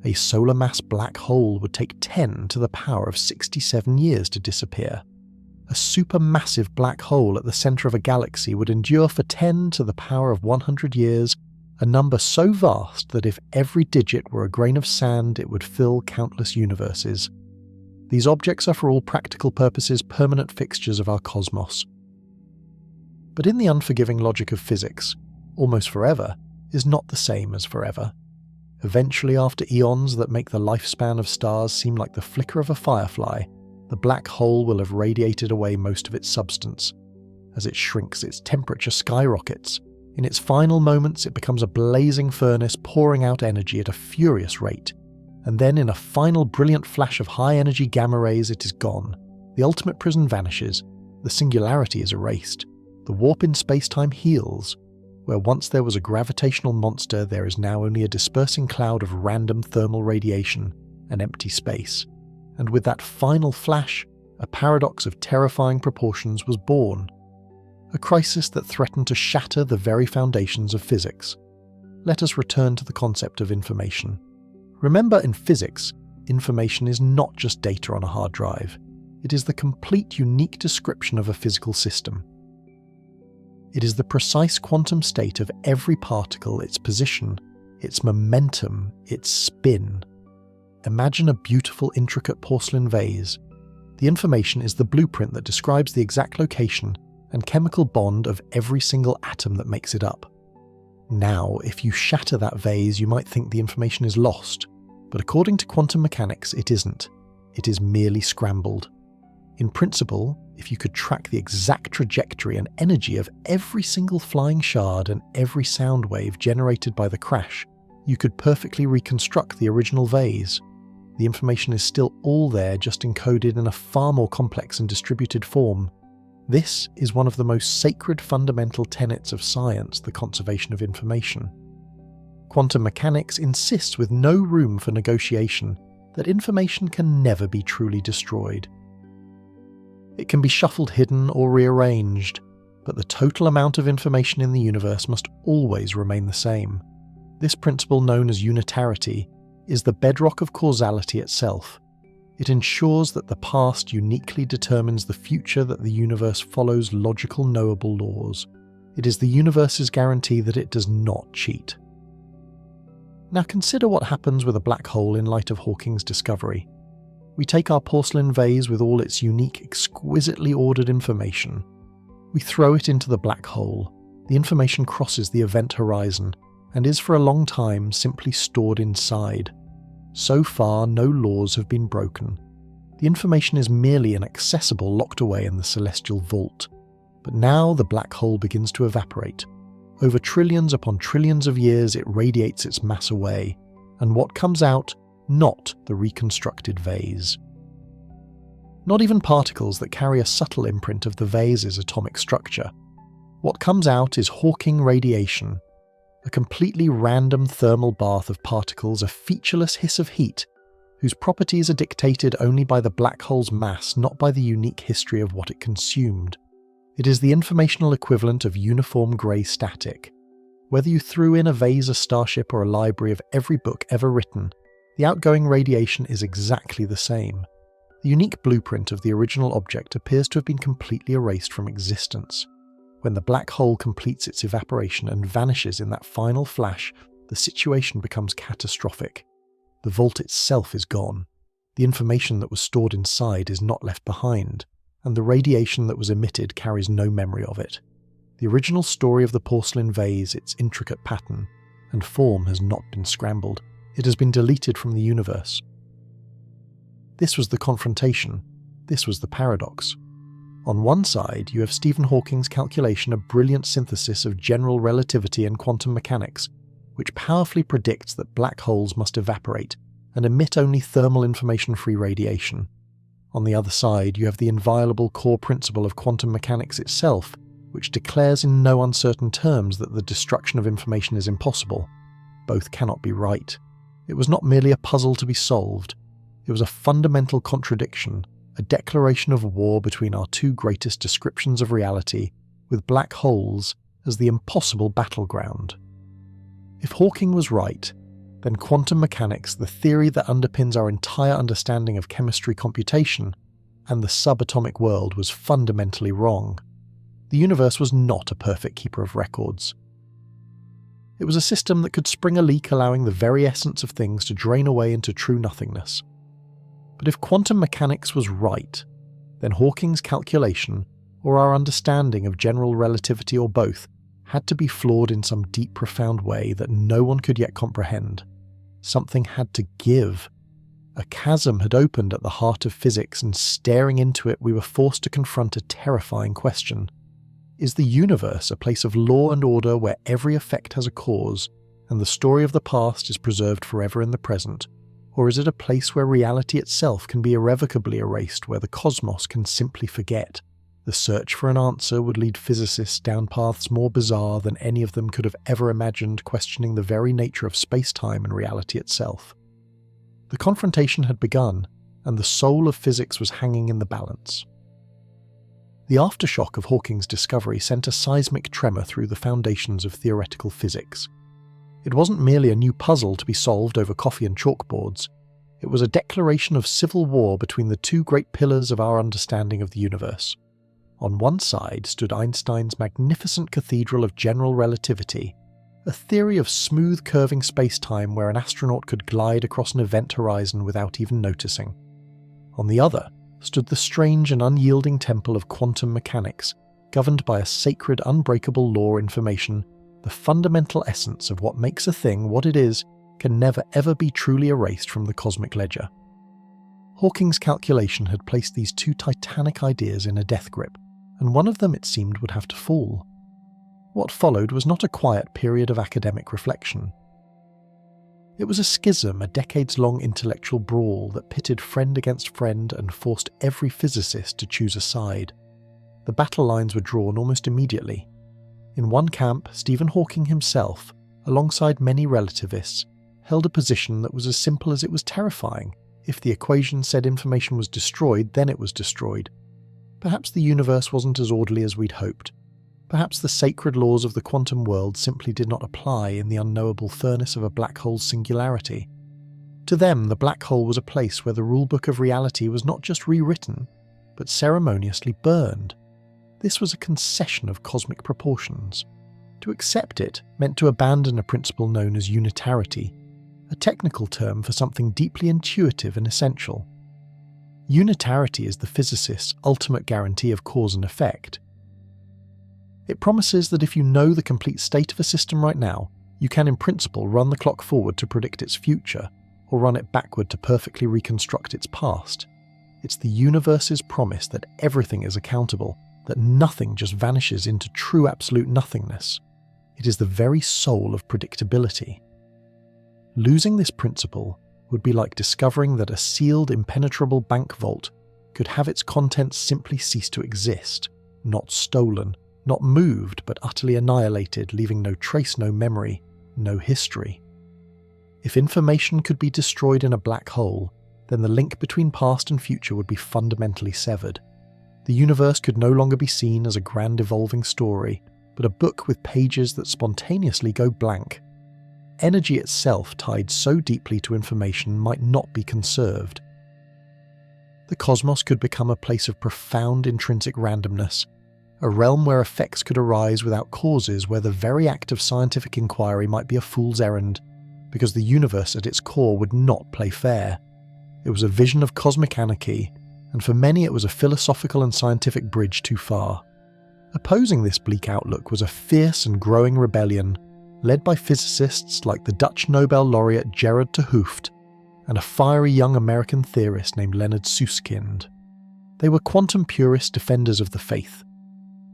A solar mass black hole would take 10 to the power of 67 years to disappear. A supermassive black hole at the center of a galaxy would endure for 10 to the power of 100 years, a number so vast that if every digit were a grain of sand, it would fill countless universes. These objects are for all practical purposes permanent fixtures of our cosmos. But in the unforgiving logic of physics, almost forever is not the same as forever. Eventually, after eons that make the lifespan of stars seem like the flicker of a firefly, the black hole will have radiated away most of its substance. As it shrinks, its temperature skyrockets. In its final moments, it becomes a blazing furnace pouring out energy at a furious rate. And then in a final brilliant flash of high-energy gamma rays, it is gone. The ultimate prison vanishes. The singularity is erased. The warp in space-time heals. Where once there was a gravitational monster, there is now only a dispersing cloud of random thermal radiation, an empty space. And with that final flash, a paradox of terrifying proportions was born. A crisis that threatened to shatter the very foundations of physics. Let us return to the concept of information. Remember, in physics, information is not just data on a hard drive. It is the complete, unique description of a physical system. It is the precise quantum state of every particle, its position, its momentum, its spin. Imagine a beautiful, intricate porcelain vase. The information is the blueprint that describes the exact location and chemical bond of every single atom that makes it up. Now, if you shatter that vase, you might think the information is lost, but according to quantum mechanics, it isn't. It is merely scrambled. In principle, if you could track the exact trajectory and energy of every single flying shard and every sound wave generated by the crash, you could perfectly reconstruct the original vase. The information is still all there, just encoded in a far more complex and distributed form. This is one of the most sacred fundamental tenets of science, the conservation of information. Quantum mechanics insists with no room for negotiation that information can never be truly destroyed. It can be shuffled, hidden, or rearranged, but the total amount of information in the universe must always remain the same. This principle, known as unitarity, is the bedrock of causality itself. It ensures that the past uniquely determines the future, that the universe follows logical, knowable laws. It is the universe's guarantee that it does not cheat. Now consider what happens with a black hole in light of Hawking's discovery. We take our porcelain vase with all its unique, exquisitely ordered information. We throw it into the black hole. The information crosses the event horizon and is for a long time simply stored inside. So far, no laws have been broken. The information is merely inaccessible, locked away in the celestial vault. But now the black hole begins to evaporate. Over trillions upon trillions of years, it radiates its mass away. And what comes out? Not the reconstructed vase. Not even particles that carry a subtle imprint of the vase's atomic structure. What comes out is Hawking radiation, a completely random thermal bath of particles, a featureless hiss of heat, whose properties are dictated only by the black hole's mass, not by the unique history of what it consumed. It is the informational equivalent of uniform grey static. Whether you threw in a vase, a starship, or a library of every book ever written, the outgoing radiation is exactly the same. The unique blueprint of the original object appears to have been completely erased from existence. When the black hole completes its evaporation and vanishes in that final flash, the situation becomes catastrophic. The vault itself is gone. The information that was stored inside is not left behind, and the radiation that was emitted carries no memory of it. The original story of the porcelain vase, its intricate pattern and form, has not been scrambled. It has been deleted from the universe. This was the confrontation. This was the paradox. On one side, you have Stephen Hawking's calculation, a brilliant synthesis of general relativity and quantum mechanics, which powerfully predicts that black holes must evaporate and emit only thermal information-free radiation. On the other side, you have the inviolable core principle of quantum mechanics itself, which declares in no uncertain terms that the destruction of information is impossible. Both cannot be right. It was not merely a puzzle to be solved. It was a fundamental contradiction, a declaration of war between our two greatest descriptions of reality, with black holes as the impossible battleground. If Hawking was right, then quantum mechanics, the theory that underpins our entire understanding of chemistry, computation, and the subatomic world, was fundamentally wrong. The universe was not a perfect keeper of records. It was a system that could spring a leak, allowing the very essence of things to drain away into true nothingness. But if quantum mechanics was right, then Hawking's calculation, or our understanding of general relativity, or both, had to be flawed in some deep, profound way that no one could yet comprehend. Something had to give. A chasm had opened at the heart of physics, and staring into it, we were forced to confront a terrifying question. Is the universe a place of law and order where every effect has a cause, and the story of the past is preserved forever in the present? Or is it a place where reality itself can be irrevocably erased, where the cosmos can simply forget? The search for an answer would lead physicists down paths more bizarre than any of them could have ever imagined, questioning the very nature of space-time and reality itself. The confrontation had begun, and the soul of physics was hanging in the balance. The aftershock of Hawking's discovery sent a seismic tremor through the foundations of theoretical physics. It wasn't merely a new puzzle to be solved over coffee and chalkboards. It was a declaration of civil war between the two great pillars of our understanding of the universe. On one side stood Einstein's magnificent cathedral of general relativity, a theory of smooth curving space-time where an astronaut could glide across an event horizon without even noticing. On the other stood the strange and unyielding temple of quantum mechanics, governed by a sacred, unbreakable law: information, the fundamental essence of what makes a thing what it is can never ever be truly erased from the cosmic ledger. Hawking's calculation had placed these two titanic ideas in a death grip, and one of them, it seemed, would have to fall. What followed was not a quiet period of academic reflection. It was a schism, a decades-long intellectual brawl that pitted friend against friend and forced every physicist to choose a side. The battle lines were drawn almost immediately. In one camp, Stephen Hawking himself, alongside many relativists, held a position that was as simple as it was terrifying. If the equation said information was destroyed, then it was destroyed. Perhaps the universe wasn't as orderly as we'd hoped. Perhaps the sacred laws of the quantum world simply did not apply in the unknowable furnace of a black hole's singularity. To them, the black hole was a place where the rulebook of reality was not just rewritten, but ceremoniously burned. This was a concession of cosmic proportions. To accept it meant to abandon a principle known as unitarity, a technical term for something deeply intuitive and essential. Unitarity is the physicist's ultimate guarantee of cause and effect. It promises that if you know the complete state of a system right now, you can in principle run the clock forward to predict its future, or run it backward to perfectly reconstruct its past. It's the universe's promise that everything is accountable, that nothing just vanishes into true absolute nothingness. It is the very soul of predictability. Losing this principle would be like discovering that a sealed, impenetrable bank vault could have its contents simply cease to exist, not stolen, not moved, but utterly annihilated, leaving no trace, no memory, no history. If information could be destroyed in a black hole, then the link between past and future would be fundamentally severed. The universe could no longer be seen as a grand evolving story, but a book with pages that spontaneously go blank. Energy itself tied so deeply to information might not be conserved. The cosmos could become a place of profound intrinsic randomness, a realm where effects could arise without causes, where the very act of scientific inquiry might be a fool's errand, because the universe at its core would not play fair. It was a vision of cosmic anarchy, and for many it was a philosophical and scientific bridge too far. Opposing this bleak outlook was a fierce and growing rebellion, led by physicists like the Dutch Nobel laureate Gerard de Hooft and a fiery young American theorist named Leonard Susskind. They were quantum purist defenders of the faith.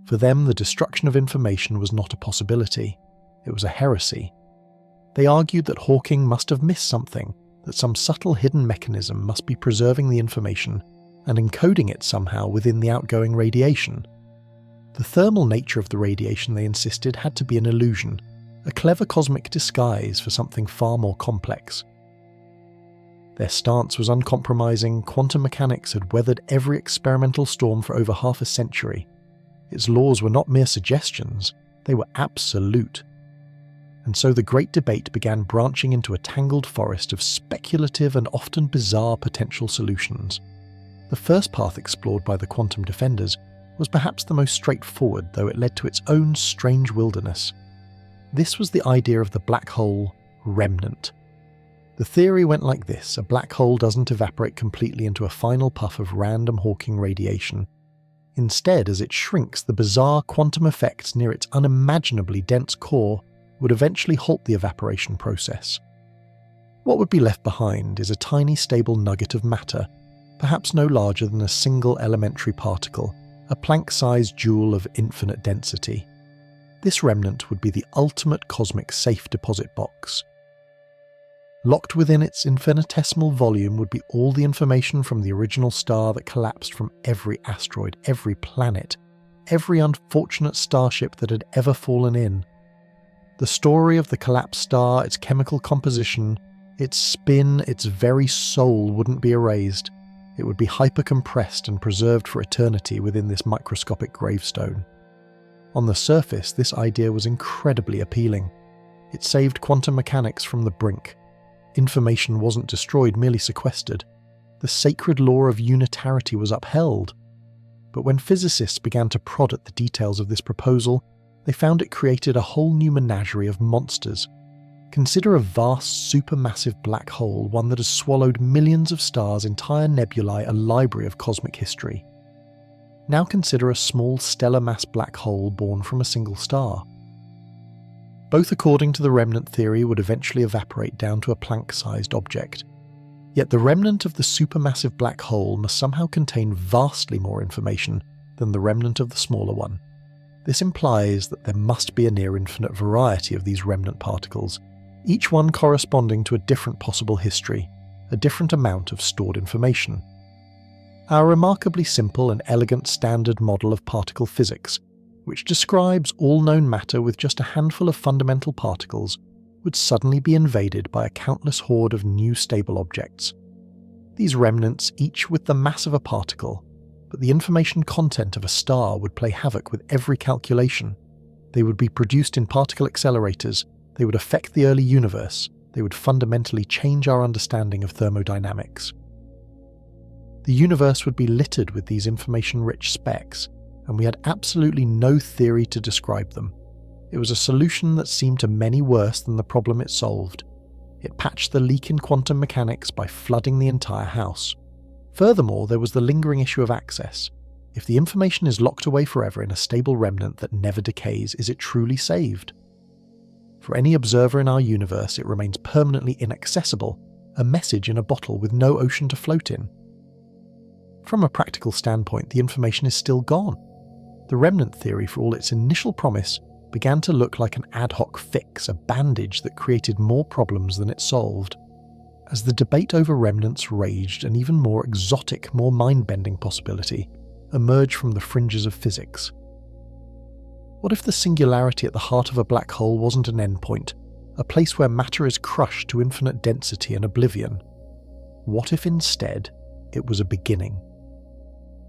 For them, the destruction of information was not a possibility. It was a heresy. They argued that Hawking must have missed something, that some subtle hidden mechanism must be preserving the information and encoding it somehow within the outgoing radiation. The thermal nature of the radiation, they insisted, had to be an illusion, a clever cosmic disguise for something far more complex. Their stance was uncompromising. Quantum mechanics had weathered every experimental storm for over half a century. Its laws were not mere suggestions, they were absolute. And so the great debate began branching into a tangled forest of speculative and often bizarre potential solutions. The first path explored by the quantum defenders was perhaps the most straightforward, though it led to its own strange wilderness. This was the idea of the black hole remnant. The theory went like this: a black hole doesn't evaporate completely into a final puff of random Hawking radiation. Instead, as it shrinks, the bizarre quantum effects near its unimaginably dense core would eventually halt the evaporation process. What would be left behind is a tiny stable nugget of matter, perhaps no larger than a single elementary particle, a Planck-sized jewel of infinite density. This remnant would be the ultimate cosmic safe deposit box. Locked within its infinitesimal volume would be all the information from the original star that collapsed, from every asteroid, every planet, every unfortunate starship that had ever fallen in. The story of the collapsed star, its chemical composition, its spin, its very soul wouldn't be erased. It would be hyper-compressed and preserved for eternity within this microscopic gravestone. On the surface, this idea was incredibly appealing. It saved quantum mechanics from the brink. Information wasn't destroyed, merely sequestered. The sacred law of unitarity was upheld. But when physicists began to prod at the details of this proposal, they found it created a whole new menagerie of monsters. Consider a vast, supermassive black hole, one that has swallowed millions of stars, entire nebulae, a library of cosmic history. Now consider a small stellar mass black hole born from a single star. Both, according to the remnant theory, would eventually evaporate down to a Planck-sized object. Yet the remnant of the supermassive black hole must somehow contain vastly more information than the remnant of the smaller one. This implies that there must be a near-infinite variety of these remnant particles, each one corresponding to a different possible history, a different amount of stored information. Our remarkably simple and elegant standard model of particle physics, which describes all known matter with just a handful of fundamental particles, would suddenly be invaded by a countless horde of new stable objects. These remnants, each with the mass of a particle, but the information content of a star, would play havoc with every calculation. They would be produced in particle accelerators, they would affect the early universe, they would fundamentally change our understanding of thermodynamics. The universe would be littered with these information-rich specks, and we had absolutely no theory to describe them. It was a solution that seemed to many worse than the problem it solved. It patched the leak in quantum mechanics by flooding the entire house. Furthermore, there was the lingering issue of access. If the information is locked away forever in a stable remnant that never decays, is it truly saved? For any observer in our universe, it remains permanently inaccessible, a message in a bottle with no ocean to float in. From a practical standpoint, the information is still gone. The remnant theory, for all its initial promise, began to look like an ad hoc fix, a bandage that created more problems than it solved. As the debate over remnants raged, an even more exotic, more mind-bending possibility emerged from the fringes of physics. What if the singularity at the heart of a black hole wasn't an endpoint, a place where matter is crushed to infinite density and oblivion? What if instead it was a beginning?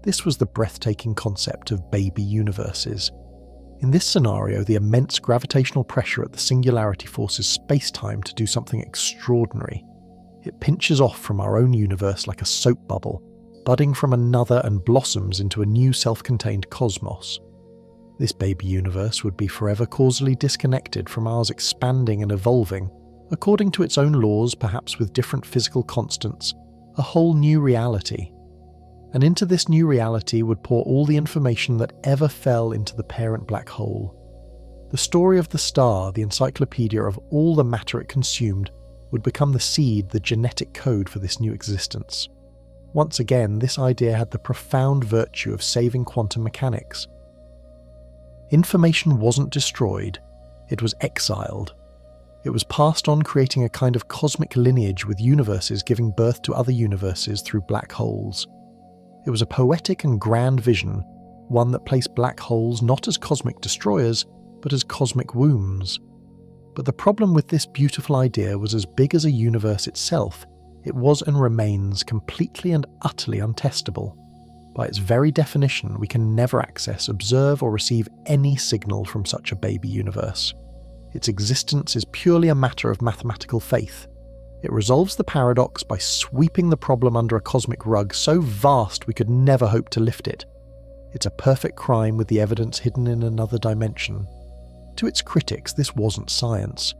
This was the breathtaking concept of baby universes. In this scenario, the immense gravitational pressure at the singularity forces space-time to do something extraordinary. It pinches off from our own universe like a soap bubble, budding from another and blossoms into a new self-contained cosmos. This baby universe would be forever causally disconnected from ours, expanding and evolving, according to its own laws, perhaps with different physical constants, a whole new reality. And into this new reality would pour all the information that ever fell into the parent black hole. The story of the star, the encyclopedia of all the matter it consumed, would become the seed, the genetic code for this new existence. Once again, this idea had the profound virtue of saving quantum mechanics. Information wasn't destroyed, it was exiled. It was passed on, creating a kind of cosmic lineage with universes giving birth to other universes through black holes. It was a poetic and grand vision, one that placed black holes not as cosmic destroyers, but as cosmic wombs. But the problem with this beautiful idea was as big as a universe itself. It was and remains completely and utterly untestable. By its very definition, we can never access, observe, or receive any signal from such a baby universe. Its existence is purely a matter of mathematical faith. It resolves the paradox by sweeping the problem under a cosmic rug so vast we could never hope to lift it. It's a perfect crime with the evidence hidden in another dimension. To its critics, this wasn't science.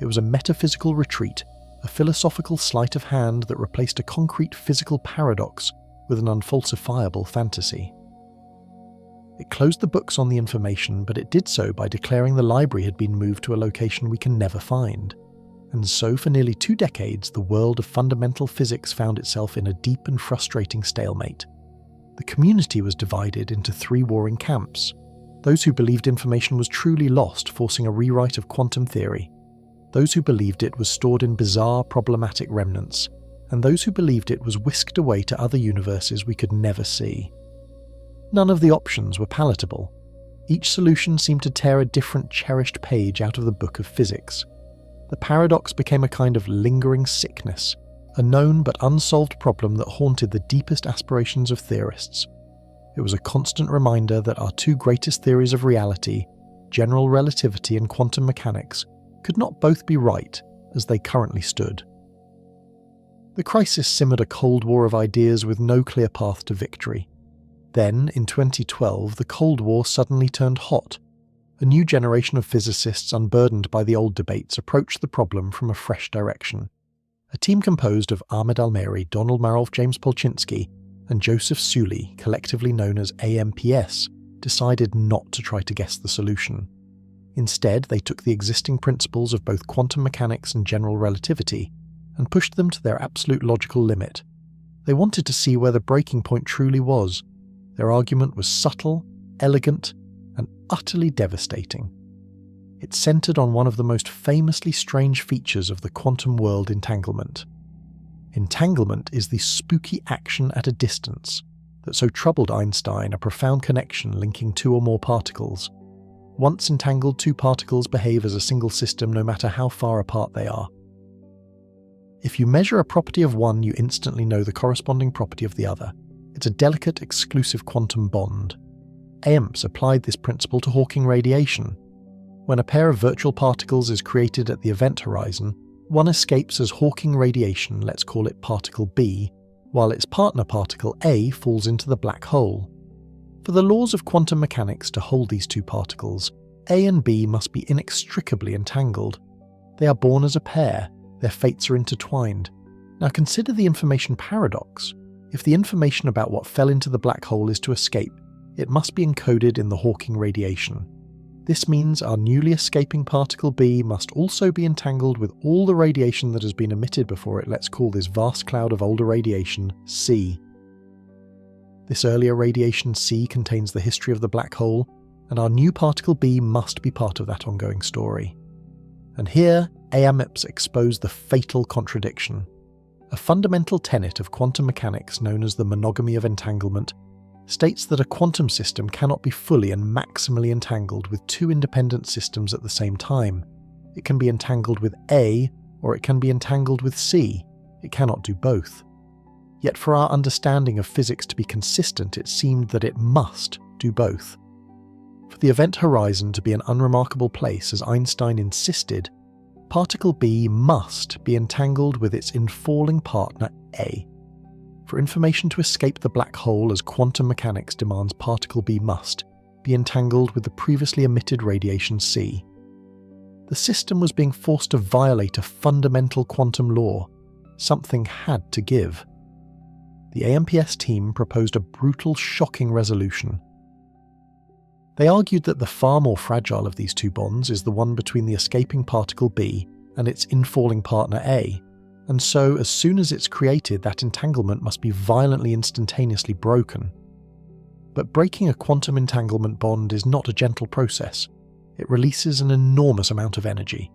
It was a metaphysical retreat, a philosophical sleight of hand that replaced a concrete physical paradox with an unfalsifiable fantasy. It closed the books on the information, but it did so by declaring the library had been moved to a location we can never find. And so for nearly 2 decades, the world of fundamental physics found itself in a deep and frustrating stalemate. The community was divided into 3 warring camps. Those who believed information was truly lost, forcing a rewrite of quantum theory. Those who believed it was stored in bizarre, problematic remnants. And those who believed it was whisked away to other universes we could never see. None of the options were palatable. Each solution seemed to tear a different cherished page out of the book of physics. The paradox became a kind of lingering sickness, a known but unsolved problem that haunted the deepest aspirations of theorists. It was a constant reminder that our 2 greatest theories of reality, general relativity and quantum mechanics, could not both be right as they currently stood. The crisis simmered a cold war of ideas with no clear path to victory. Then, in 2012, the Cold War suddenly turned hot. A new generation of physicists, unburdened by the old debates, approached the problem from a fresh direction. A team composed of Ahmed Almeri, Donald Marolf, James Polchinski, and Joseph Sully, collectively known as AMPS, decided not to try to guess the solution. Instead, they took the existing principles of both quantum mechanics and general relativity and pushed them to their absolute logical limit. They wanted to see where the breaking point truly was. Their argument was subtle, elegant, and utterly devastating. It centered on one of the most famously strange features of the quantum world, entanglement. Entanglement is the spooky action at a distance that so troubled Einstein, a profound connection linking two or more particles. Once entangled, two particles behave as a single system no matter how far apart they are. If you measure a property of one, you instantly know the corresponding property of the other. It's a delicate, exclusive quantum bond. AMPS applied this principle to Hawking radiation. When a pair of virtual particles is created at the event horizon, one escapes as Hawking radiation, let's call it particle B, while its partner particle A falls into the black hole. For the laws of quantum mechanics to hold these two particles, A and B must be inextricably entangled. They are born as a pair, their fates are intertwined. Now consider the information paradox. If the information about what fell into the black hole is to escape, it must be encoded in the Hawking radiation. This means our newly escaping particle B must also be entangled with all the radiation that has been emitted before it. Let's call this vast cloud of older radiation C. This earlier radiation C contains the history of the black hole, and our new particle B must be part of that ongoing story. And here, AMPS exposed the fatal contradiction. A fundamental tenet of quantum mechanics known as the monogamy of entanglement states that a quantum system cannot be fully and maximally entangled with two independent systems at the same time. It can be entangled with A, or it can be entangled with C. It cannot do both. Yet for our understanding of physics to be consistent, it seemed that it must do both. For the event horizon to be an unremarkable place, as Einstein insisted, particle B must be entangled with its infalling partner A. For information to escape the black hole, as quantum mechanics demands, particle B must be entangled with the previously emitted radiation C. The system was being forced to violate a fundamental quantum law. Something had to give. The AMPS team proposed a brutal, shocking resolution. They argued that the far more fragile of these two bonds is the one between the escaping particle B and its infalling partner A, and so as soon as it's created, that entanglement must be violently instantaneously broken. But breaking a quantum entanglement bond is not a gentle process. It releases an enormous amount of energy.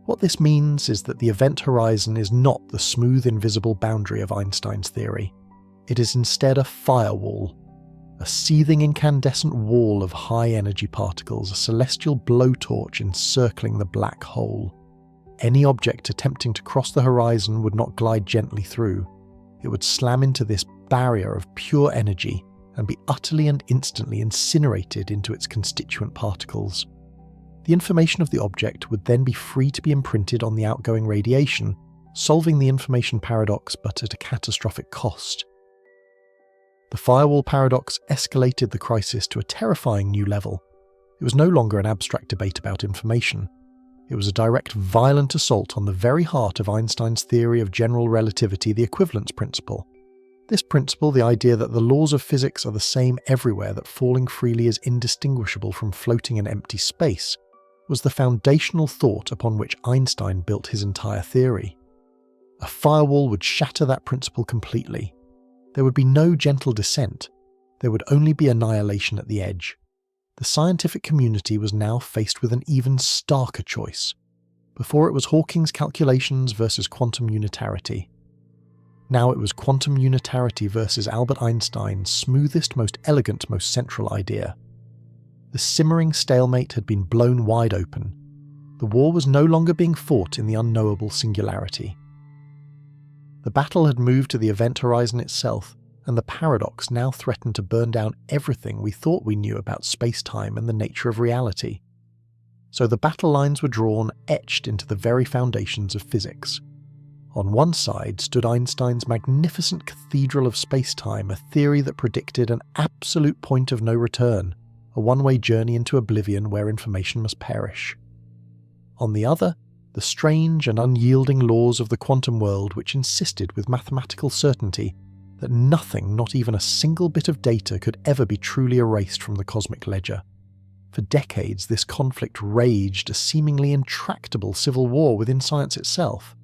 What this means is that the event horizon is not the smooth, invisible boundary of Einstein's theory. It is instead a firewall, a seething incandescent wall of high-energy particles, a celestial blowtorch encircling the black hole. Any object attempting to cross the horizon would not glide gently through. It would slam into this barrier of pure energy and be utterly and instantly incinerated into its constituent particles. The information of the object would then be free to be imprinted on the outgoing radiation, solving the information paradox but at a catastrophic cost. The firewall paradox escalated the crisis to a terrifying new level. It was no longer an abstract debate about information. It was a direct, violent assault on the very heart of Einstein's theory of general relativity, the equivalence principle. This principle, the idea that the laws of physics are the same everywhere, that falling freely is indistinguishable from floating in empty space, was the foundational thought upon which Einstein built his entire theory. A firewall would shatter that principle completely. There would be no gentle descent. There would only be annihilation at the edge. The scientific community was now faced with an even starker choice. Before it was Hawking's calculations versus quantum unitarity. Now it was quantum unitarity versus Albert Einstein's smoothest, most elegant, most central idea. The simmering stalemate had been blown wide open. The war was no longer being fought in the unknowable singularity. The battle had moved to the event horizon itself, and the paradox now threatened to burn down everything we thought we knew about space-time and the nature of reality. So the battle lines were drawn, etched into the very foundations of physics. On one side stood Einstein's magnificent cathedral of space-time, a theory that predicted an absolute point of no return, a one-way journey into oblivion where information must perish. On the other, the strange and unyielding laws of the quantum world, which insisted with mathematical certainty that nothing, not even a single bit of data, could ever be truly erased from the cosmic ledger. For decades, this conflict raged, a seemingly intractable civil war within science itself.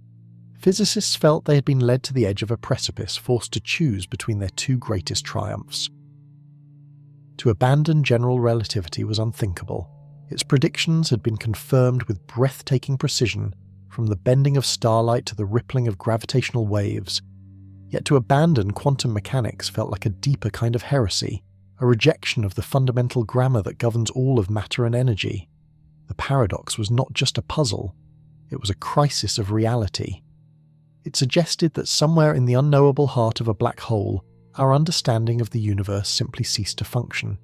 Physicists felt they had been led to the edge of a precipice, forced to choose between their two greatest triumphs. To abandon general relativity was unthinkable. Its predictions had been confirmed with breathtaking precision, from the bending of starlight to the rippling of gravitational waves. Yet to abandon quantum mechanics felt like a deeper kind of heresy, a rejection of the fundamental grammar that governs all of matter and energy. The paradox was not just a puzzle, it was a crisis of reality. It suggested that somewhere in the unknowable heart of a black hole, our understanding of the universe simply ceased to function.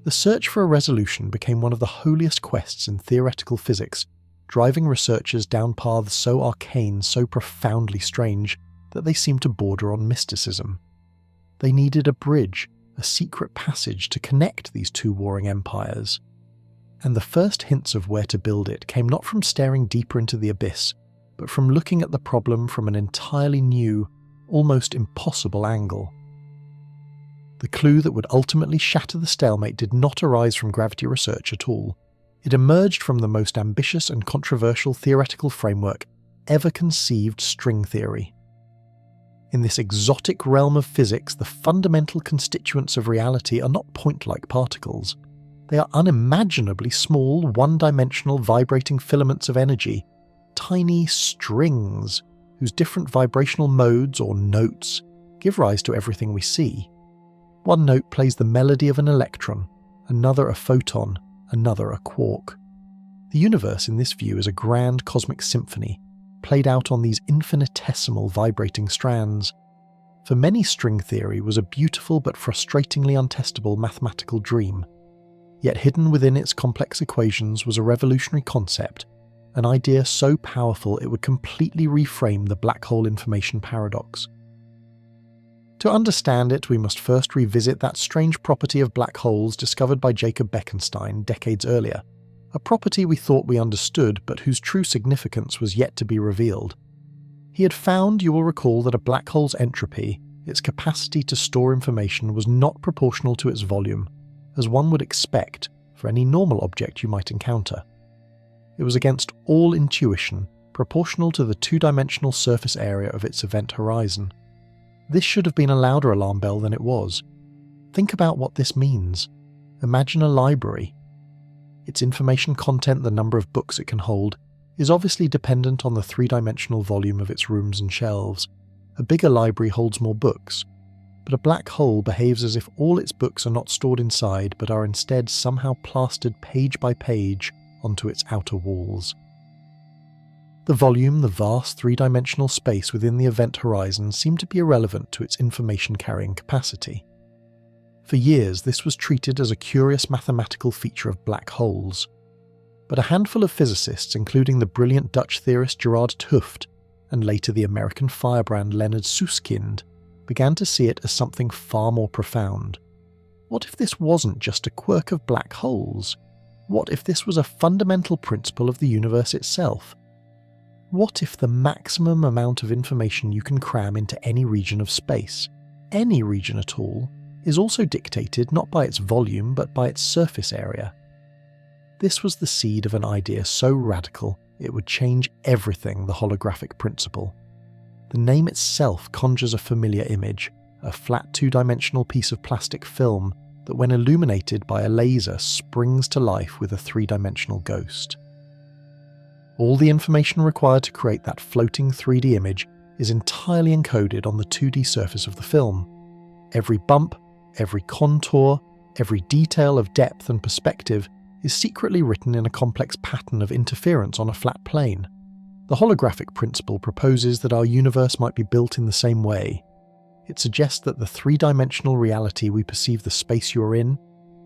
The search for a resolution became one of the holiest quests in theoretical physics, driving researchers down paths so arcane, so profoundly strange, that they seemed to border on mysticism. They needed a bridge, a secret passage to connect these two warring empires. And the first hints of where to build it came not from staring deeper into the abyss, but from looking at the problem from an entirely new, almost impossible angle. The clue that would ultimately shatter the stalemate did not arise from gravity research at all. It emerged from the most ambitious and controversial theoretical framework ever conceived: string theory. In this exotic realm of physics, the fundamental constituents of reality are not point-like particles. They are unimaginably small, one-dimensional vibrating filaments of energy, tiny strings whose different vibrational modes, or notes, give rise to everything we see. One note plays the melody of an electron, another a photon, another a quark. The universe in this view is a grand cosmic symphony, played out on these infinitesimal vibrating strands. For many, string theory was a beautiful but frustratingly untestable mathematical dream. Yet hidden within its complex equations was a revolutionary concept, an idea so powerful it would completely reframe the black hole information paradox. To understand it, we must first revisit that strange property of black holes discovered by Jacob Bekenstein decades earlier, a property we thought we understood but whose true significance was yet to be revealed. He had found, you will recall, that a black hole's entropy, its capacity to store information, was not proportional to its volume, as one would expect for any normal object you might encounter. It was against all intuition, proportional to the two-dimensional surface area of its event horizon. This should have been a louder alarm bell than it was. Think about what this means. Imagine a library. Its information content, the number of books it can hold, is obviously dependent on the three-dimensional volume of its rooms and shelves. A bigger library holds more books, but a black hole behaves as if all its books are not stored inside but are instead somehow plastered page by page onto its outer walls. The volume, the vast three-dimensional space within the event horizon, seemed to be irrelevant to its information-carrying capacity. For years, this was treated as a curious mathematical feature of black holes. But a handful of physicists, including the brilliant Dutch theorist Gerard 't Hooft and later the American firebrand Leonard Susskind, began to see it as something far more profound. What if this wasn't just a quirk of black holes? What if this was a fundamental principle of the universe itself? What if the maximum amount of information you can cram into any region of space, any region at all, is also dictated not by its volume but by its surface area? This was the seed of an idea so radical it would change everything: the holographic principle. The name itself conjures a familiar image, a flat two-dimensional piece of plastic film that when illuminated by a laser springs to life with a three-dimensional ghost. All the information required to create that floating 3D image is entirely encoded on the 2D surface of the film. Every bump, every contour, every detail of depth and perspective is secretly written in a complex pattern of interference on a flat plane. The holographic principle proposes that our universe might be built in the same way. It suggests that the three-dimensional reality we perceive the space you're in,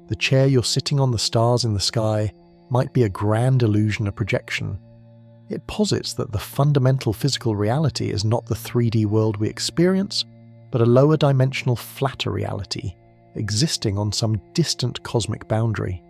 the chair you're sitting on, the stars in the sky, might be a grand illusion, a projection. It posits that the fundamental physical reality is not the 3D world we experience, but a lower dimensional, flatter reality, existing on some distant cosmic boundary.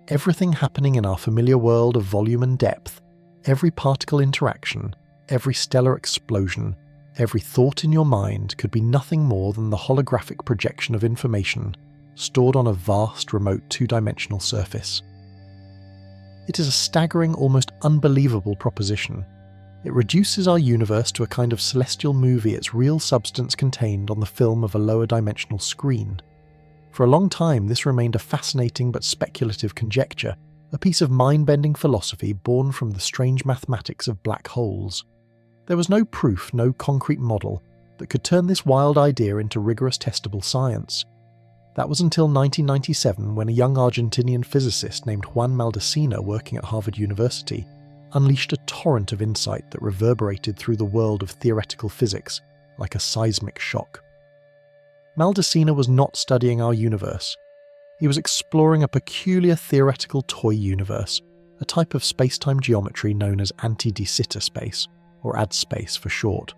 Everything happening in our familiar world of volume and depth, every particle interaction, every stellar explosion, every thought in your mind could be nothing more than the holographic projection of information stored on a vast, remote two-dimensional surface. It is a staggering, almost unbelievable proposition. It reduces our universe to a kind of celestial movie, its real substance contained on the film of a lower dimensional screen. For a long time, this remained a fascinating but speculative conjecture, a piece of mind-bending philosophy born from the strange mathematics of black holes. There was no proof, no concrete model, that could turn this wild idea into rigorous testable science. That was until 1997, when a young Argentinian physicist named Juan Maldacena, working at Harvard University, unleashed a torrent of insight that reverberated through the world of theoretical physics like a seismic shock. Maldacena was not studying our universe. He was exploring a peculiar theoretical toy universe, a type of space-time geometry known as anti-de Sitter space, or AD space for short.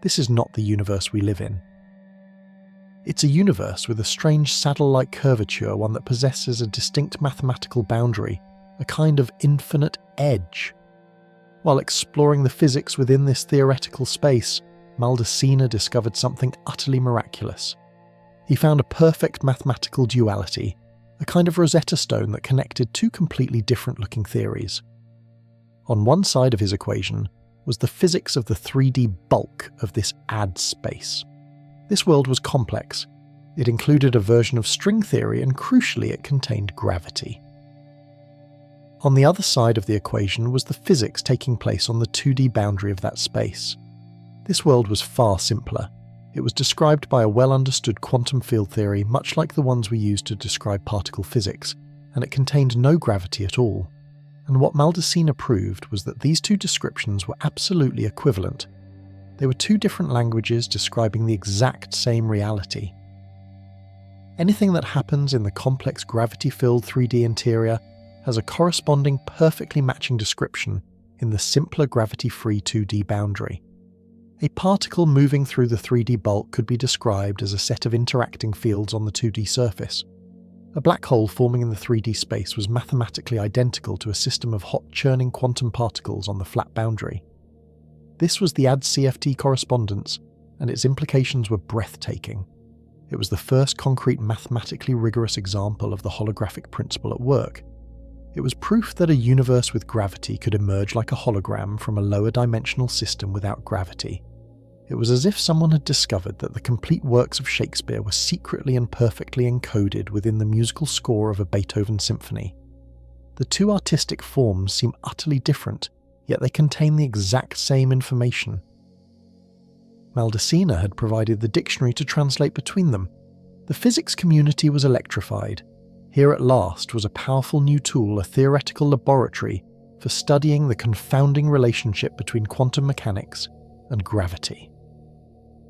This is not the universe we live in. It's a universe with a strange saddle-like curvature, one that possesses a distinct mathematical boundary, a kind of infinite edge. While exploring the physics within this theoretical space, Maldacena discovered something utterly miraculous. He found a perfect mathematical duality, a kind of Rosetta Stone that connected two completely different-looking theories. On one side of his equation was the physics of the 3D bulk of this AD space. This world was complex. It included a version of string theory, and crucially, it contained gravity. On the other side of the equation was the physics taking place on the 2D boundary of that space. This world was far simpler. It was described by a well-understood quantum field theory, much like the ones we use to describe particle physics, and it contained no gravity at all. And what Maldacena proved was that these two descriptions were absolutely equivalent. They were two different languages describing the exact same reality. Anything that happens in the complex gravity-filled 3D interior has a corresponding perfectly matching description in the simpler gravity-free 2D boundary. A particle moving through the 3D bulk could be described as a set of interacting fields on the 2D surface. A black hole forming in the 3D space was mathematically identical to a system of hot churning quantum particles on the flat boundary. This was the AD-CFT correspondence, and its implications were breathtaking. It was the first concrete mathematically rigorous example of the holographic principle at work. It was proof that a universe with gravity could emerge like a hologram from a lower dimensional system without gravity. It was as if someone had discovered that the complete works of Shakespeare were secretly and perfectly encoded within the musical score of a Beethoven symphony. The two artistic forms seem utterly different, yet they contain the exact same information. Maldacena had provided the dictionary to translate between them. The physics community was electrified. Here at last was a powerful new tool, a theoretical laboratory for studying the confounding relationship between quantum mechanics and gravity.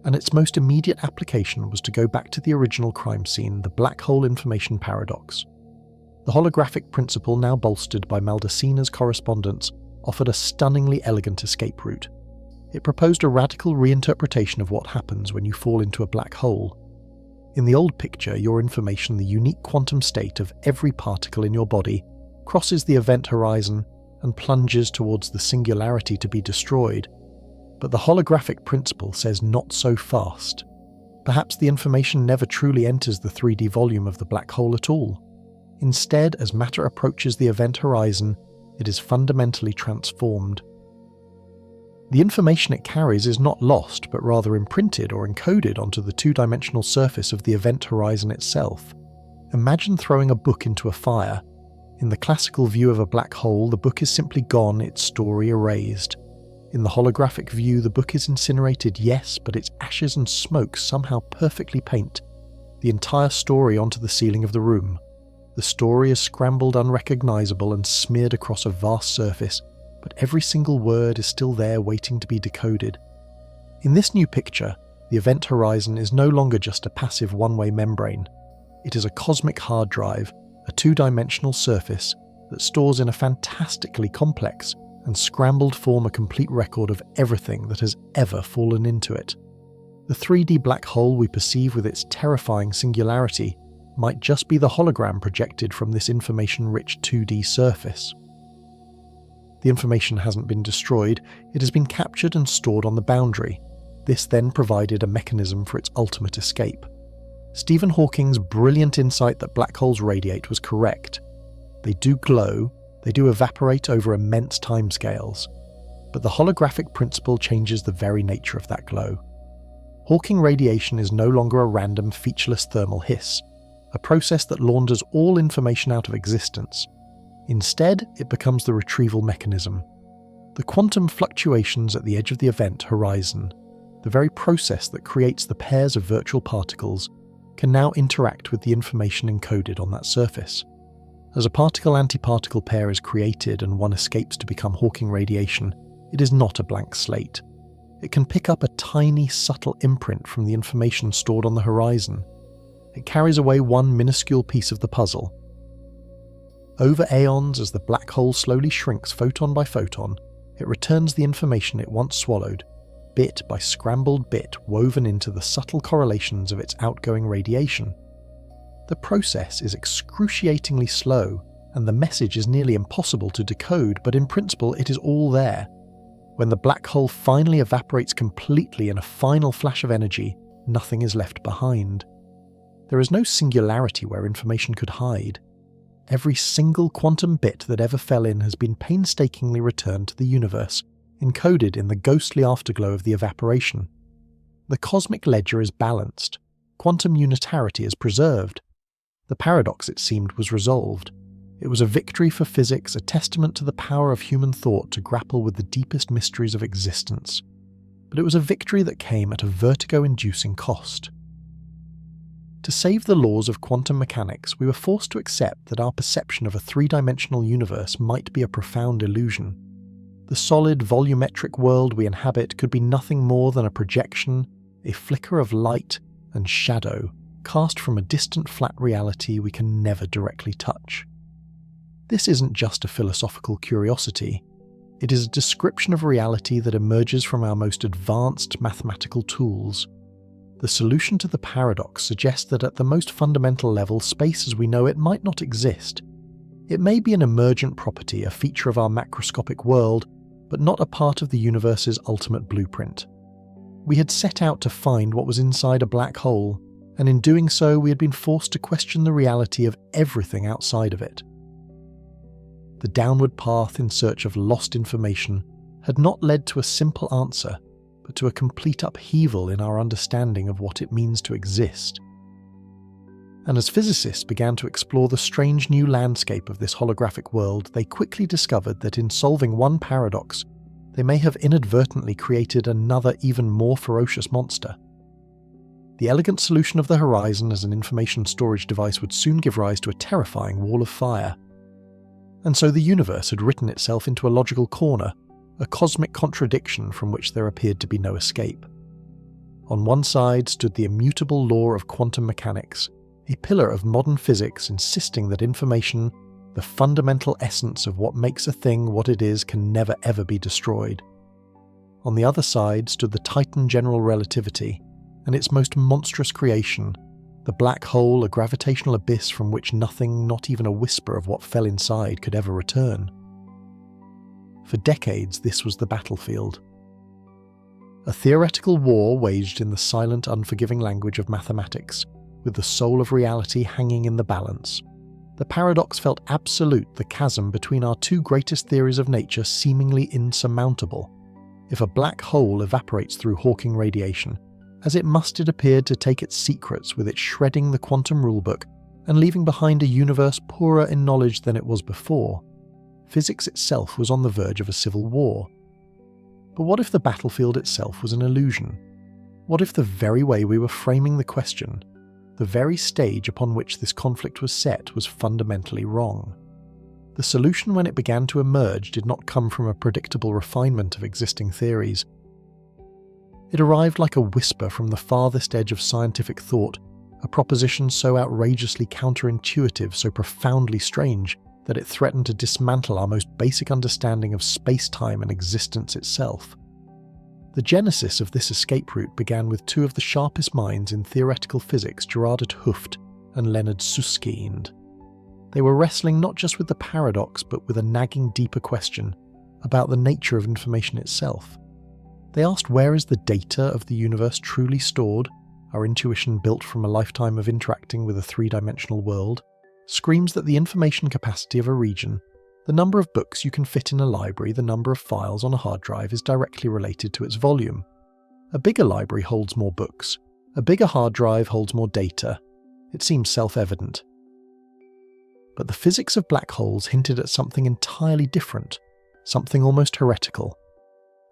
And its most immediate application was to go back to the original crime scene, the black hole information paradox. The holographic principle, now bolstered by Maldacena's correspondence, offered a stunningly elegant escape route. It proposed a radical reinterpretation of what happens when you fall into a black hole. In the old picture, your information, the unique quantum state of every particle in your body, crosses the event horizon and plunges towards the singularity to be destroyed. But the holographic principle says not so fast. Perhaps the information never truly enters the 3D volume of the black hole at all. Instead, as matter approaches the event horizon, it is fundamentally transformed. The information it carries is not lost, but rather imprinted or encoded onto the two-dimensional surface of the event horizon itself. Imagine throwing a book into a fire. In the classical view of a black hole, the book is simply gone, its story erased. In the holographic view, the book is incinerated, yes, but its ashes and smoke somehow perfectly paint the entire story onto the ceiling of the room. The story is scrambled unrecognizable and smeared across a vast surface, but every single word is still there waiting to be decoded. In this new picture, the event horizon is no longer just a passive one-way membrane. It is a cosmic hard drive, a two-dimensional surface that stores in a fantastically complex and scrambled form a complete record of everything that has ever fallen into it. The 3D black hole we perceive with its terrifying singularity might just be the hologram projected from this information-rich 2D surface. The information hasn't been destroyed, it has been captured and stored on the boundary. This then provided a mechanism for its ultimate escape. Stephen Hawking's brilliant insight that black holes radiate was correct. They do glow, they do evaporate over immense timescales, but the holographic principle changes the very nature of that glow. Hawking radiation is no longer a random, featureless thermal hiss, a process that launders all information out of existence. Instead, it becomes the retrieval mechanism. The quantum fluctuations at the edge of the event horizon, the very process that creates the pairs of virtual particles, can now interact with the information encoded on that surface. As a particle-antiparticle pair is created and one escapes to become Hawking radiation, it is not a blank slate. It can pick up a tiny, subtle imprint from the information stored on the horizon. It carries away one minuscule piece of the puzzle. Over aeons, as the black hole slowly shrinks photon by photon, it returns the information it once swallowed, bit by scrambled bit woven into the subtle correlations of its outgoing radiation. The process is excruciatingly slow, and the message is nearly impossible to decode, but in principle it is all there. When the black hole finally evaporates completely in a final flash of energy, nothing is left behind. There is no singularity where information could hide. Every single quantum bit that ever fell in has been painstakingly returned to the universe, encoded in the ghostly afterglow of the evaporation. The cosmic ledger is balanced. Quantum unitarity is preserved. The paradox, it seemed, was resolved. It was a victory for physics, a testament to the power of human thought to grapple with the deepest mysteries of existence. But it was a victory that came at a vertigo-inducing cost. To save the laws of quantum mechanics, we were forced to accept that our perception of a three-dimensional universe might be a profound illusion. The solid, volumetric world we inhabit could be nothing more than a projection, a flicker of light and shadow cast from a distant flat reality we can never directly touch. This isn't just a philosophical curiosity. It is a description of reality that emerges from our most advanced mathematical tools. The solution to the paradox suggests that at the most fundamental level, space as we know it might not exist. It may be an emergent property, a feature of our macroscopic world, but not a part of the universe's ultimate blueprint. We had set out to find what was inside a black hole, and in doing so we had been forced to question the reality of everything outside of it. The downward path in search of lost information had not led to a simple answer, but to a complete upheaval in our understanding of what it means to exist. And as physicists began to explore the strange new landscape of this holographic world, they quickly discovered that in solving one paradox, they may have inadvertently created another even more ferocious monster. The elegant solution of the horizon as an information storage device would soon give rise to a terrifying wall of fire. And so the universe had written itself into a logical corner, a cosmic contradiction from which there appeared to be no escape. On one side stood the immutable law of quantum mechanics, a pillar of modern physics insisting that information, the fundamental essence of what makes a thing what it is, can never ever be destroyed. On the other side stood the titan general relativity, and its most monstrous creation, the black hole, a gravitational abyss from which nothing, not even a whisper of what fell inside, could ever return. For decades, this was the battlefield. A theoretical war waged in the silent, unforgiving language of mathematics, with the soul of reality hanging in the balance. The paradox felt absolute, the chasm between our two greatest theories of nature seemingly insurmountable. If a black hole evaporates through Hawking radiation, as it must, it appeared to take its secrets with it shredding the quantum rulebook and leaving behind a universe poorer in knowledge than it was before. Physics itself was on the verge of a civil war. But what if the battlefield itself was an illusion? What if the very way we were framing the question, the very stage upon which this conflict was set, was fundamentally wrong? The solution, when it began to emerge, did not come from a predictable refinement of existing theories. It arrived like a whisper from the farthest edge of scientific thought, a proposition so outrageously counterintuitive, so profoundly strange, that it threatened to dismantle our most basic understanding of space-time and existence itself. The genesis of this escape route began with two of the sharpest minds in theoretical physics, Gerard 't Hooft and Leonard Susskind. They were wrestling not just with the paradox, but with a nagging deeper question about the nature of information itself. They asked, where is the data of the universe truly stored? our intuition built from a lifetime of interacting with a three-dimensional world, screams that the information capacity of a region, the number of books you can fit in a library, the number of files on a hard drive, is directly related to its volume. A bigger library holds more books. A bigger hard drive holds more data. It seems self-evident. But the physics of black holes hinted at something entirely different, something almost heretical.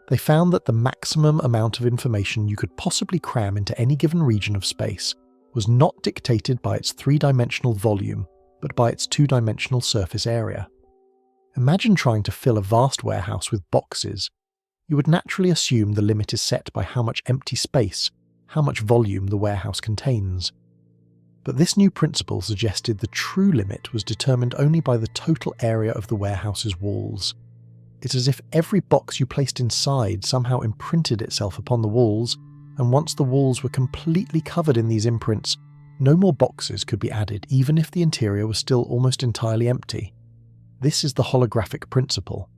They found that the maximum amount of information you could possibly cram into any given region of space was not dictated by its three-dimensional volume, but by its two-dimensional surface area. Imagine trying to fill a vast warehouse with boxes. You would naturally assume the limit is set by how much empty space, how much volume the warehouse contains. But this new principle suggested the true limit was determined only by the total area of the warehouse's walls. It's as if every box you placed inside somehow imprinted itself upon the walls, and once the walls were completely covered in these imprints, no more boxes could be added, even if the interior was still almost entirely empty. This is the holographic principle.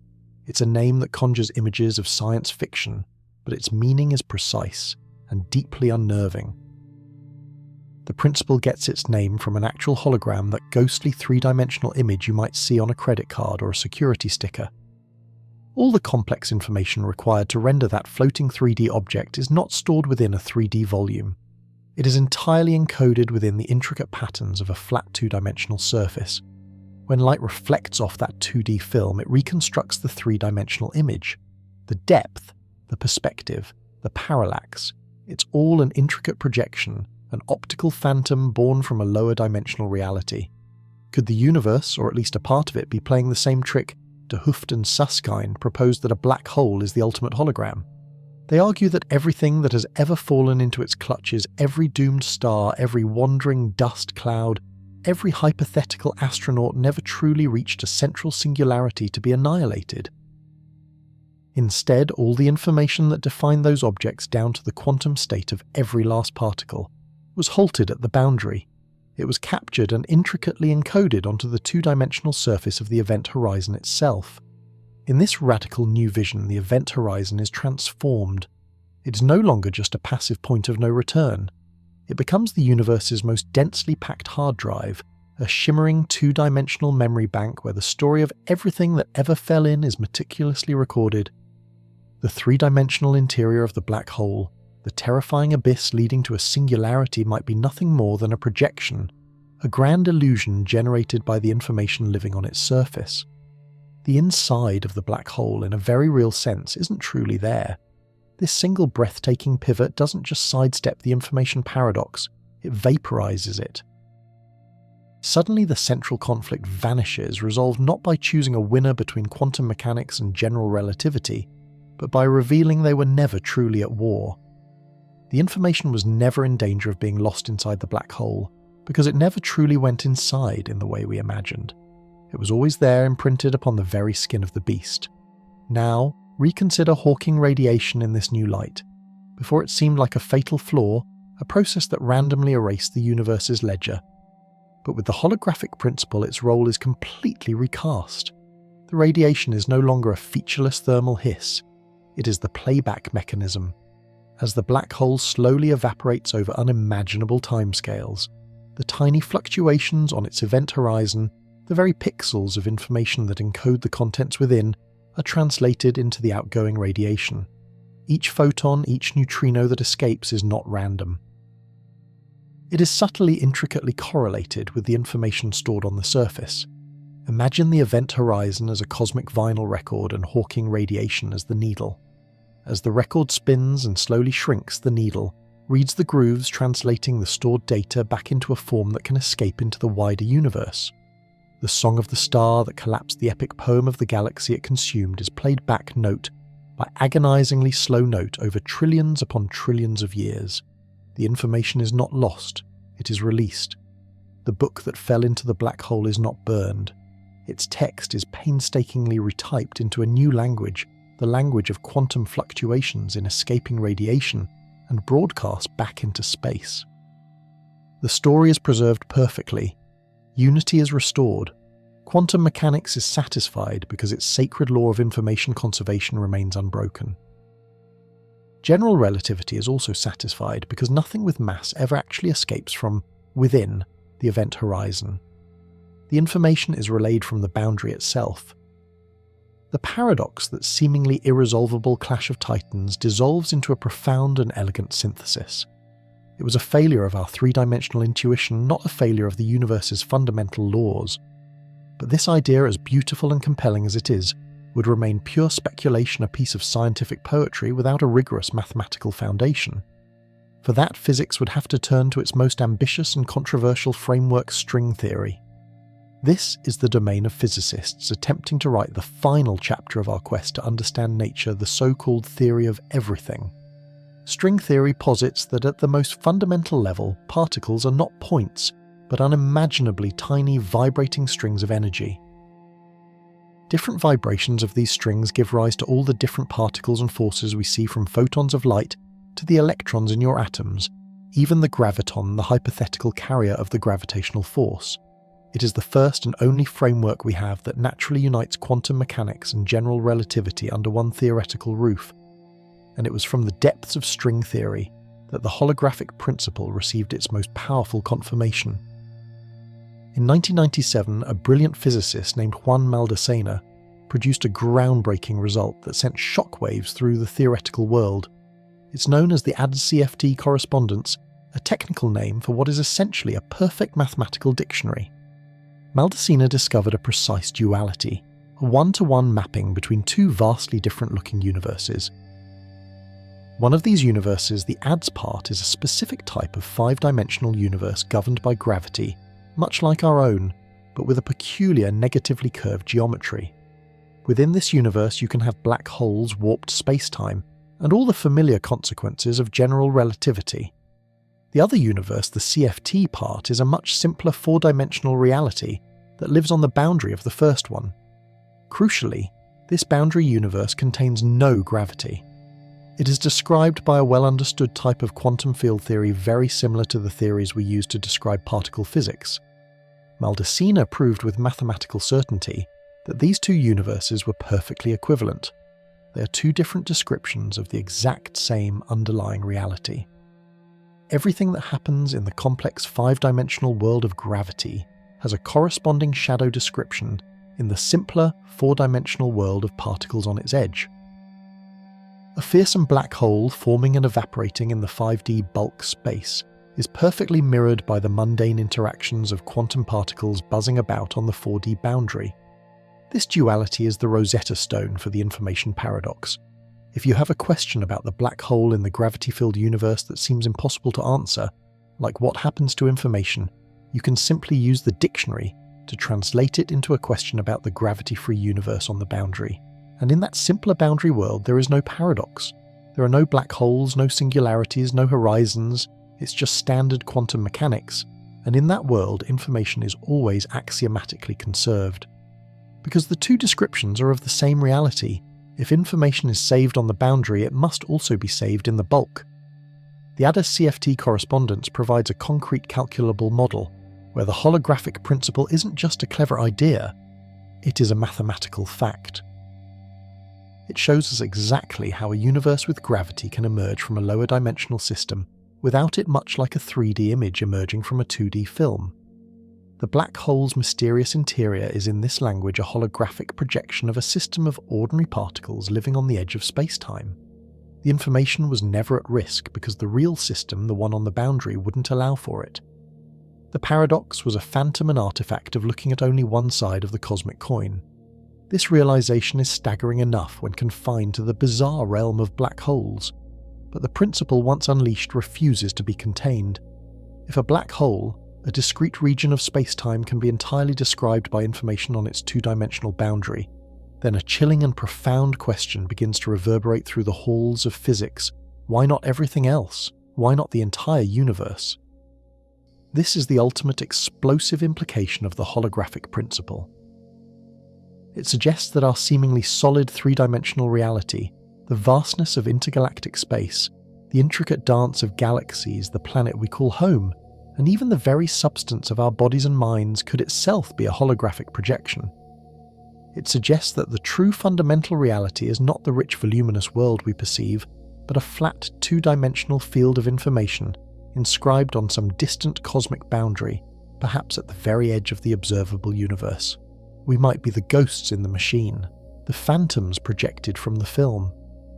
It's a name that conjures images of science fiction, but its meaning is precise and deeply unnerving. The principle gets its name from an actual hologram, that ghostly three-dimensional image you might see on a credit card or a security sticker. All the complex information required to render that floating 3D object is not stored within a 3D volume. It is entirely encoded within the intricate patterns of a flat two-dimensional surface. When light reflects off that 2D film, it reconstructs the three-dimensional image. The depth, the perspective, the parallax, it's all an intricate projection, an optical phantom born from a lower dimensional reality. Could the universe, or at least a part of it, be playing the same trick de Hooft and Susskind proposed that a black hole is the ultimate hologram? They argue that everything that has ever fallen into its clutches, every doomed star, every wandering dust cloud, every hypothetical astronaut never truly reached a central singularity to be annihilated. Instead, all the information that defined those objects down to the quantum state of every last particle was halted at the boundary. It was captured and intricately encoded onto the two-dimensional surface of the event horizon itself. In this radical new vision, the event horizon is transformed. It is no longer just a passive point of no return. It becomes the universe's most densely packed hard drive, a shimmering two-dimensional memory bank where the story of everything that ever fell in is meticulously recorded. The three-dimensional interior of the black hole, the terrifying abyss leading to a singularity, might be nothing more than a projection, a grand illusion generated by the information living on its surface. The inside of the black hole, in a very real sense, isn't truly there. This single breathtaking pivot doesn't just sidestep the information paradox, it vaporizes it. Suddenly the central conflict vanishes, resolved not by choosing a winner between quantum mechanics and general relativity, but by revealing they were never truly at war. The information was never in danger of being lost inside the black hole, because it never truly went inside in the way we imagined. It was always there, imprinted upon the very skin of the beast. Now, reconsider Hawking radiation in this new light. Before it seemed like a fatal flaw, a process that randomly erased the universe's ledger. But with the holographic principle, its role is completely recast. The radiation is no longer a featureless thermal hiss. It is the playback mechanism. As the black hole slowly evaporates over unimaginable timescales, the tiny fluctuations on its event horizon, the very pixels of information that encode the contents within, are translated into the outgoing radiation. Each photon, each neutrino that escapes is not random. It is subtly, intricately correlated with the information stored on the surface. Imagine the event horizon as a cosmic vinyl record and Hawking radiation as the needle. As the record spins and slowly shrinks, the needle reads the grooves, translating the stored data back into a form that can escape into the wider universe. The song of the star that collapsed the epic poem of the galaxy it consumed is played back note by agonizingly slow note over trillions upon trillions of years. The information is not lost, it is released. The book that fell into the black hole is not burned. Its text is painstakingly retyped into a new language, the language of quantum fluctuations in escaping radiation, and broadcast back into space. The story is preserved perfectly. Unity is restored. Quantum mechanics is satisfied because its sacred law of information conservation remains unbroken. General relativity is also satisfied because nothing with mass ever actually escapes from within the event horizon. The information is relayed from the boundary itself. The paradox that seemingly irresolvable clash of titans dissolves into a profound and elegant synthesis. It was a failure of our three-dimensional intuition, not a failure of the universe's fundamental laws. But this idea, as beautiful and compelling as it is, would remain pure speculation, a piece of scientific poetry without a rigorous mathematical foundation. For that, physics would have to turn to its most ambitious and controversial framework, string theory. This is the domain of physicists attempting to write the final chapter of our quest to understand nature, the so-called theory of everything. String theory posits that at the most fundamental level, particles are not points, but unimaginably tiny vibrating strings of energy. Different vibrations of these strings give rise to all the different particles and forces we see, from photons of light to the electrons in your atoms, even the graviton, the hypothetical carrier of the gravitational force. It is the first and only framework we have that naturally unites quantum mechanics and general relativity under one theoretical roof, and it was from the depths of string theory that the holographic principle received its most powerful confirmation. In 1997, a brilliant physicist named Juan Maldacena produced a groundbreaking result that sent shockwaves through the theoretical world. It's known as the ADS-CFT correspondence, a technical name for what is essentially a perfect mathematical dictionary. Maldacena discovered a precise duality, a one-to-one mapping between two vastly different-looking universes. One of these universes, the ADS part, is a specific type of five-dimensional universe governed by gravity, much like our own, but with a peculiar negatively curved geometry. Within this universe you can have black holes, warped space-time, and all the familiar consequences of general relativity. The other universe, the CFT part, is a much simpler four-dimensional reality that lives on the boundary of the first one. Crucially, this boundary universe contains no gravity. It is described by a well-understood type of quantum field theory very similar to the theories we use to describe particle physics. Maldacena proved with mathematical certainty that these two universes were perfectly equivalent. They are two different descriptions of the exact same underlying reality. Everything that happens in the complex five-dimensional world of gravity has a corresponding shadow description in the simpler four-dimensional world of particles on its edge. A fearsome black hole forming and evaporating in the 5D bulk space is perfectly mirrored by the mundane interactions of quantum particles buzzing about on the 4D boundary. This duality is the Rosetta Stone for the information paradox. If you have a question about the black hole in the gravity-filled universe that seems impossible to answer, like what happens to information, you can simply use the dictionary to translate it into a question about the gravity-free universe on the boundary. And in that simpler boundary world, there is no paradox. There are no black holes, no singularities, no horizons. It's just standard quantum mechanics. And in that world, information is always axiomatically conserved. Because the two descriptions are of the same reality, if information is saved on the boundary, it must also be saved in the bulk. The ADS-CFT correspondence provides a concrete calculable model, where the holographic principle isn't just a clever idea, it is a mathematical fact. It shows us exactly how a universe with gravity can emerge from a lower dimensional system without it much like a 3D image emerging from a 2D film. The black hole's mysterious interior is in this language a holographic projection of a system of ordinary particles living on the edge of space-time. The information was never at risk because the real system, the one on the boundary, wouldn't allow for it. The paradox was a phantom and artifact of looking at only one side of the cosmic coin. This realization is staggering enough when confined to the bizarre realm of black holes, but the principle once unleashed refuses to be contained. If a black hole, a discrete region of space-time, can be entirely described by information on its two-dimensional boundary, then a chilling and profound question begins to reverberate through the halls of physics. Why not everything else? Why not the entire universe? This is the ultimate explosive implication of the holographic principle. It suggests that our seemingly solid three-dimensional reality, the vastness of intergalactic space, the intricate dance of galaxies, the planet we call home, and even the very substance of our bodies and minds could itself be a holographic projection. It suggests that the true fundamental reality is not the rich voluminous world we perceive, but a flat two-dimensional field of information inscribed on some distant cosmic boundary, perhaps at the very edge of the observable universe. We might be the ghosts in the machine, the phantoms projected from the film.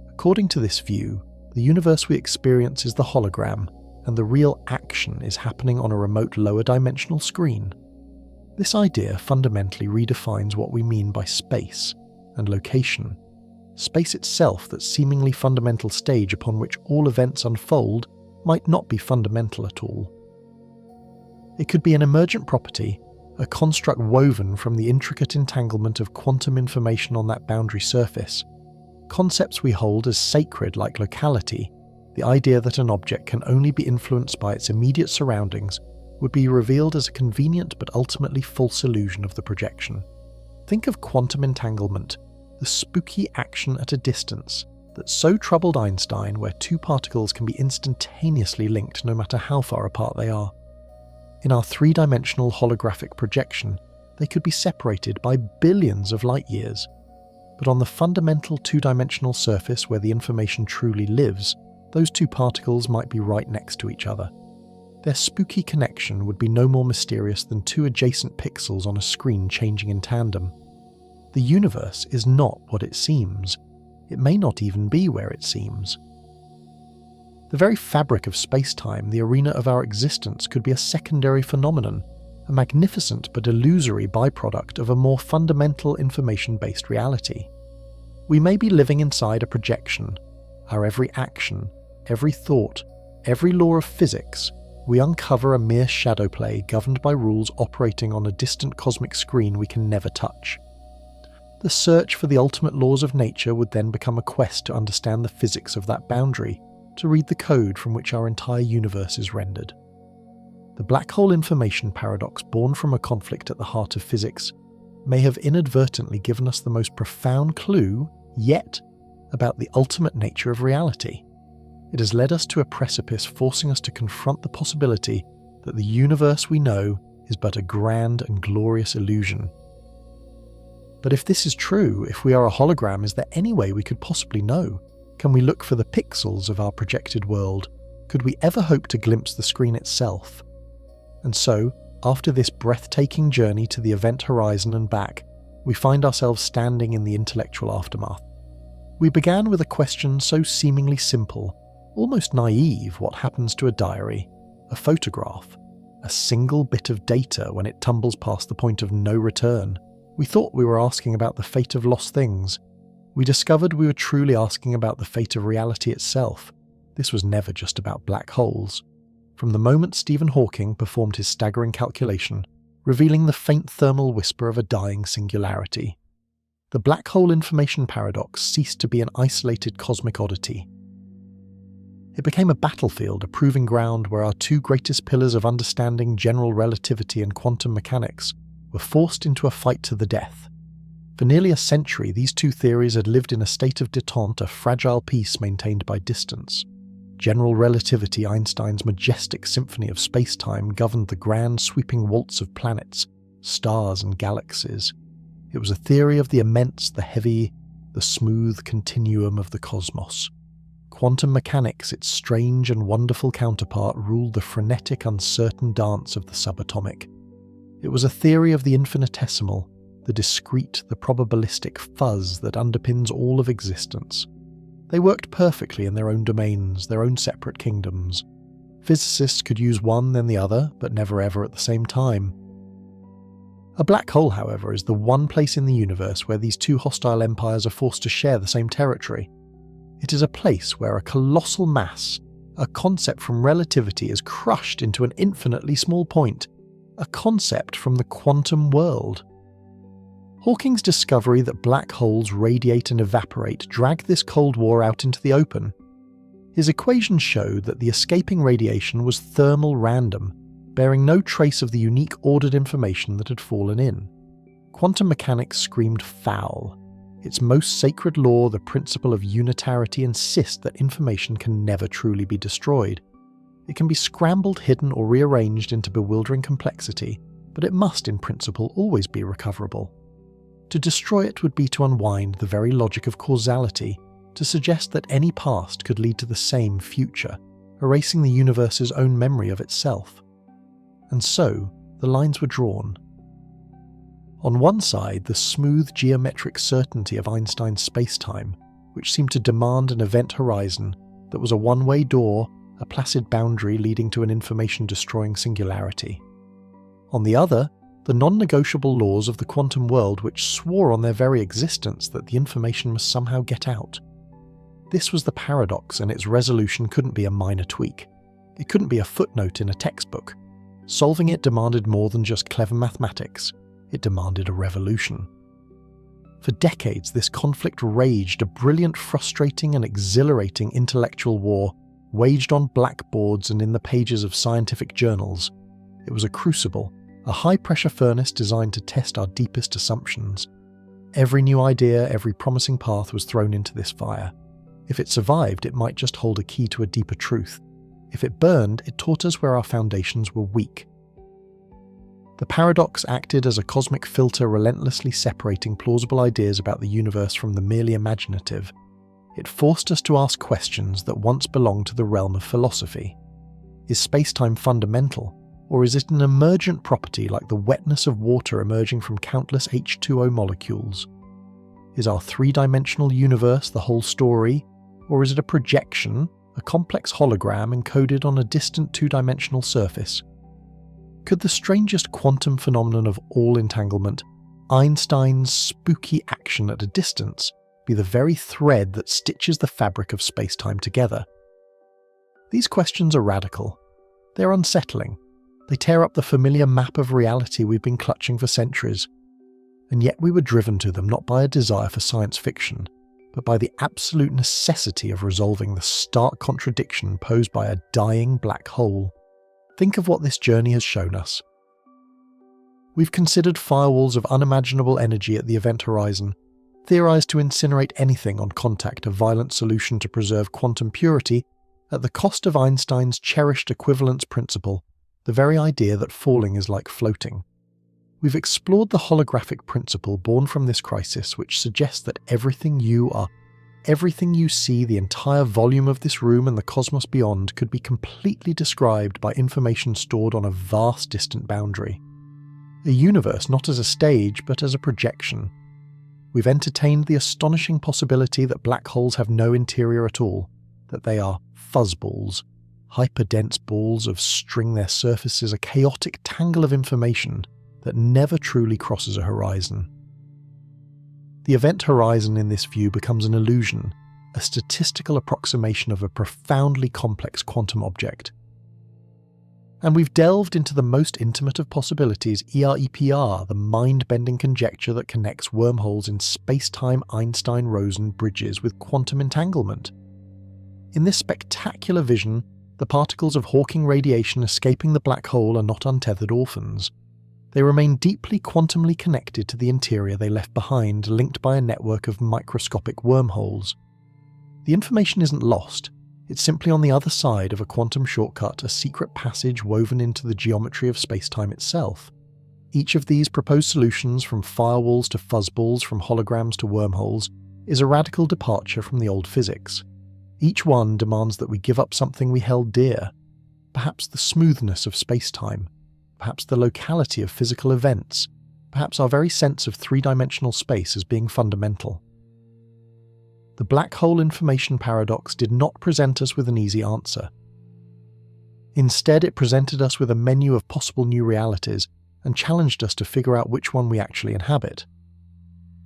According to this view, the universe we experience is the hologram, and the real action is happening on a remote lower dimensional screen. This idea fundamentally redefines what we mean by space and location. Space itself, that seemingly fundamental stage upon which all events unfold, might not be fundamental at all. It could be an emergent property, a construct woven from the intricate entanglement of quantum information on that boundary surface. Concepts we hold as sacred, like locality, the idea that an object can only be influenced by its immediate surroundings, would be revealed as a convenient but ultimately false illusion of the projection. Think of quantum entanglement, the spooky action at a distance that so troubled Einstein, where two particles can be instantaneously linked no matter how far apart they are. In our three-dimensional holographic projection, they could be separated by billions of light years. But on the fundamental two-dimensional surface where the information truly lives, those two particles might be right next to each other. Their spooky connection would be no more mysterious than two adjacent pixels on a screen changing in tandem. The universe is not what it seems. It may not even be where it seems. The very fabric of space-time, the arena of our existence, could be a secondary phenomenon, a magnificent but illusory byproduct of a more fundamental information-based reality. We may be living inside a projection. Our every action, every thought, every law of physics, we uncover a mere shadow play governed by rules operating on a distant cosmic screen we can never touch. The search for the ultimate laws of nature would then become a quest to understand the physics of that boundary, to read the code from which our entire universe is rendered. The black hole information paradox, born from a conflict at the heart of physics, may have inadvertently given us the most profound clue yet about the ultimate nature of reality. It has led us to a precipice, forcing us to confront the possibility that the universe we know is but a grand and glorious illusion. But if this is true, if we are a hologram, is there any way we could possibly know? Can we look for the pixels of our projected world? Could we ever hope to glimpse the screen itself? And so, after this breathtaking journey to the event horizon and back, we find ourselves standing in the intellectual aftermath. We began with a question so seemingly simple, almost naive: what happens to a diary, a photograph, a single bit of data when it tumbles past the point of no return? We thought we were asking about the fate of lost things. We discovered we were truly asking about the fate of reality itself. This was never just about black holes. From the moment Stephen Hawking performed his staggering calculation, revealing the faint thermal whisper of a dying singularity, the black hole information paradox ceased to be an isolated cosmic oddity. It became a battlefield, a proving ground where our two greatest pillars of understanding, general relativity and quantum mechanics, were forced into a fight to the death. For nearly a century, these two theories had lived in a state of détente, a fragile peace maintained by distance. General relativity, Einstein's majestic symphony of space-time, governed the grand sweeping waltz of planets, stars and galaxies. It was a theory of the immense, the heavy, the smooth continuum of the cosmos. Quantum mechanics, its strange and wonderful counterpart, ruled the frenetic, uncertain dance of the subatomic. It was a theory of the infinitesimal, the discrete, the probabilistic fuzz that underpins all of existence. They worked perfectly in their own domains, their own separate kingdoms. Physicists could use one then the other, but never ever at the same time. A black hole, however, is the one place in the universe where these two hostile empires are forced to share the same territory. It is a place where a colossal mass, a concept from relativity, is crushed into an infinitely small point, a concept from the quantum world. Hawking's discovery that black holes radiate and evaporate dragged this Cold War out into the open. His equations showed that the escaping radiation was thermal random, bearing no trace of the unique ordered information that had fallen in. Quantum mechanics screamed foul. Its most sacred law, the principle of unitarity, insists that information can never truly be destroyed. It can be scrambled, hidden, or rearranged into bewildering complexity, but it must, in principle, always be recoverable. To destroy it would be to unwind the very logic of causality, to suggest that any past could lead to the same future, erasing the universe's own memory of itself. And so, the lines were drawn. On one side, the smooth geometric certainty of Einstein's spacetime, which seemed to demand an event horizon that was a one-way door, a placid boundary leading to an information-destroying singularity. On the other, the non-negotiable laws of the quantum world which swore on their very existence that the information must somehow get out. This was the paradox, and its resolution couldn't be a minor tweak. It couldn't be a footnote in a textbook. Solving it demanded more than just clever mathematics. It demanded a revolution. For decades, this conflict raged, a brilliant, frustrating and exhilarating intellectual war, waged on blackboards and in the pages of scientific journals. It was a crucible, a high-pressure furnace designed to test our deepest assumptions. Every new idea, every promising path was thrown into this fire. If it survived, it might just hold a key to a deeper truth. If it burned, it taught us where our foundations were weak. The paradox acted as a cosmic filter, relentlessly separating plausible ideas about the universe from the merely imaginative. It forced us to ask questions that once belonged to the realm of philosophy. Is space-time fundamental, or is it an emergent property like the wetness of water emerging from countless H2O molecules? Is our three-dimensional universe the whole story, or is it a projection, a complex hologram encoded on a distant two-dimensional surface? Could the strangest quantum phenomenon of all entanglement, Einstein's spooky action at a distance, be the very thread that stitches the fabric of space-time together? These questions are radical. They're unsettling. They tear up the familiar map of reality we've been clutching for centuries. And yet we were driven to them not by a desire for science fiction, but by the absolute necessity of resolving the stark contradiction posed by a dying black hole. Think of what this journey has shown us. We've considered firewalls of unimaginable energy at the event horizon, theorized to incinerate anything on contact, a violent solution to preserve quantum purity, at the cost of Einstein's cherished equivalence principle, the very idea that falling is like floating. We've explored the holographic principle born from this crisis, which suggests that everything you are, everything you see, the entire volume of this room and the cosmos beyond, could be completely described by information stored on a vast distant boundary. A universe not as a stage, but as a projection. We've entertained the astonishing possibility that black holes have no interior at all, that they are fuzzballs, hyperdense balls of string, their surfaces a chaotic tangle of information that never truly crosses a horizon. The event horizon in this view becomes an illusion, a statistical approximation of a profoundly complex quantum object. And we've delved into the most intimate of possibilities, EREPR, the mind-bending conjecture that connects wormholes in space-time Einstein-Rosen bridges with quantum entanglement. In this spectacular vision, the particles of Hawking radiation escaping the black hole are not untethered orphans. They remain deeply quantumly connected to the interior they left behind, linked by a network of microscopic wormholes. The information isn't lost, it's simply on the other side of a quantum shortcut, a secret passage woven into the geometry of spacetime itself. Each of these proposed solutions, from firewalls to fuzzballs, from holograms to wormholes, is a radical departure from the old physics. Each one demands that we give up something we held dear, perhaps the smoothness of spacetime, perhaps the locality of physical events, perhaps our very sense of three-dimensional space as being fundamental. The black hole information paradox did not present us with an easy answer. Instead, it presented us with a menu of possible new realities and challenged us to figure out which one we actually inhabit.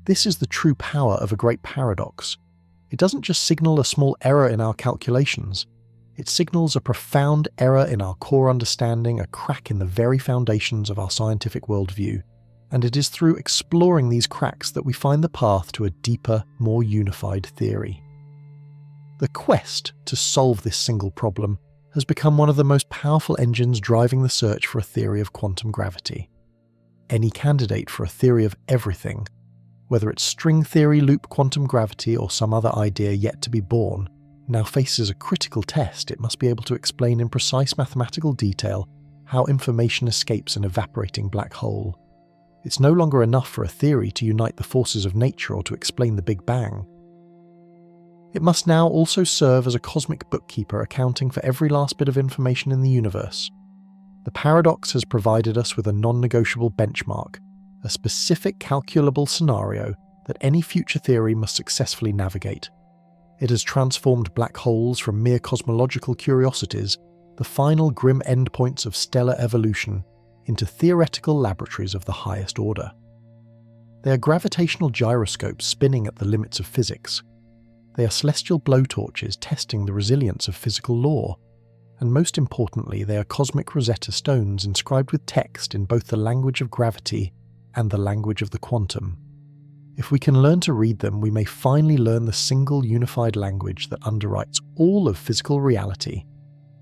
This is the true power of a great paradox. It doesn't just signal a small error in our calculations. It signals a profound error in our core understanding, a crack in the very foundations of our scientific worldview, and it is through exploring these cracks that we find the path to a deeper, more unified theory. The quest to solve this single problem has become one of the most powerful engines driving the search for a theory of quantum gravity. Any candidate for a theory of everything, whether it's string theory, loop quantum gravity, or some other idea yet to be born, now faces a critical test. It must be able to explain in precise mathematical detail how information escapes an evaporating black hole. It's no longer enough for a theory to unite the forces of nature or to explain the Big Bang. It must now also serve as a cosmic bookkeeper accounting for every last bit of information in the universe. The paradox has provided us with a non-negotiable benchmark, a specific calculable scenario that any future theory must successfully navigate. It has transformed black holes from mere cosmological curiosities, the final grim endpoints of stellar evolution, into theoretical laboratories of the highest order. They are gravitational gyroscopes spinning at the limits of physics. They are celestial blowtorches testing the resilience of physical law. And most importantly, they are cosmic Rosetta Stones inscribed with text in both the language of gravity and the language of the quantum. If we can learn to read them, we may finally learn the single unified language that underwrites all of physical reality.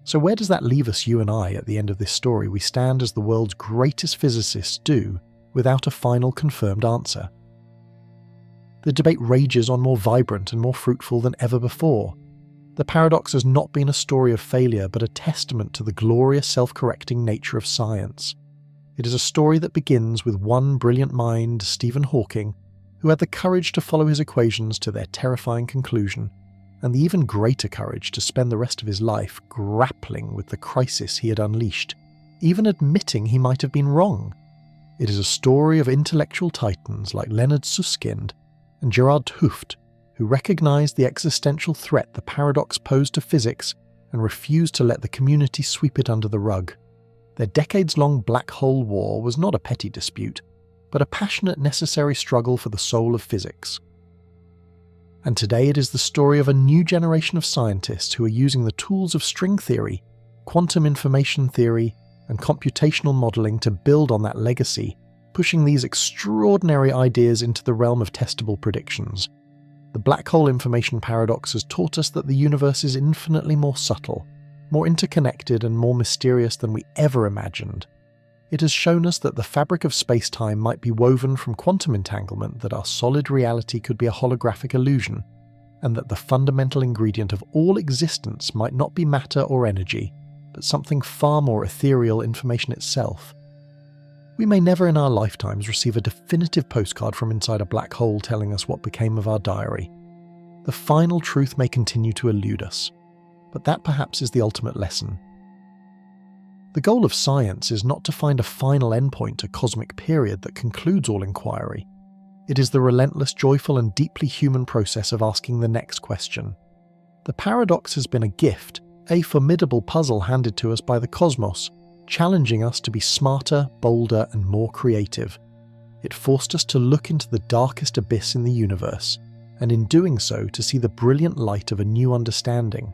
So where does that leave us, you and I, at the end of this story? We stand as the world's greatest physicists do, without a final confirmed answer. The debate rages on more vibrant and more fruitful than ever before. The paradox has not been a story of failure, but a testament to the glorious self-correcting nature of science. It is a story that begins with one brilliant mind, Stephen Hawking, who had the courage to follow his equations to their terrifying conclusion, and the even greater courage to spend the rest of his life grappling with the crisis he had unleashed, even admitting he might have been wrong. It is a story of intellectual titans like Leonard Susskind and Gerard 't Hooft, who recognized the existential threat the paradox posed to physics and refused to let the community sweep it under the rug. Their decades-long black hole war was not a petty dispute, but a passionate, necessary struggle for the soul of physics. And today it is the story of a new generation of scientists who are using the tools of string theory, quantum information theory, and computational modeling to build on that legacy, pushing these extraordinary ideas into the realm of testable predictions. The black hole information paradox has taught us that the universe is infinitely more subtle, more interconnected and more mysterious than we ever imagined. It has shown us that the fabric of space-time might be woven from quantum entanglement, that our solid reality could be a holographic illusion, and that the fundamental ingredient of all existence might not be matter or energy, but something far more ethereal, information itself. We may never in our lifetimes receive a definitive postcard from inside a black hole telling us what became of our diary. The final truth may continue to elude us, but that perhaps is the ultimate lesson. The goal of science is not to find a final endpoint, a cosmic period that concludes all inquiry. It is the relentless, joyful and deeply human process of asking the next question. The paradox has been a gift, a formidable puzzle handed to us by the cosmos, challenging us to be smarter, bolder and more creative. It forced us to look into the darkest abyss in the universe, and in doing so to see the brilliant light of a new understanding.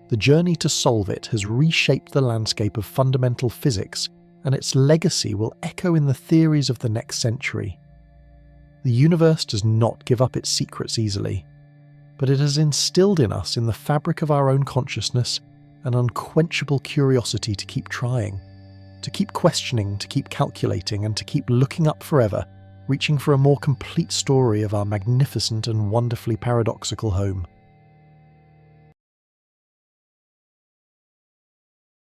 The journey to solve it has reshaped the landscape of fundamental physics, and its legacy will echo in the theories of the next century. The universe does not give up its secrets easily, but it has instilled in us, in the fabric of our own consciousness, an unquenchable curiosity to keep trying, to keep questioning, to keep calculating, and to keep looking up forever, reaching for a more complete story of our magnificent and wonderfully paradoxical home.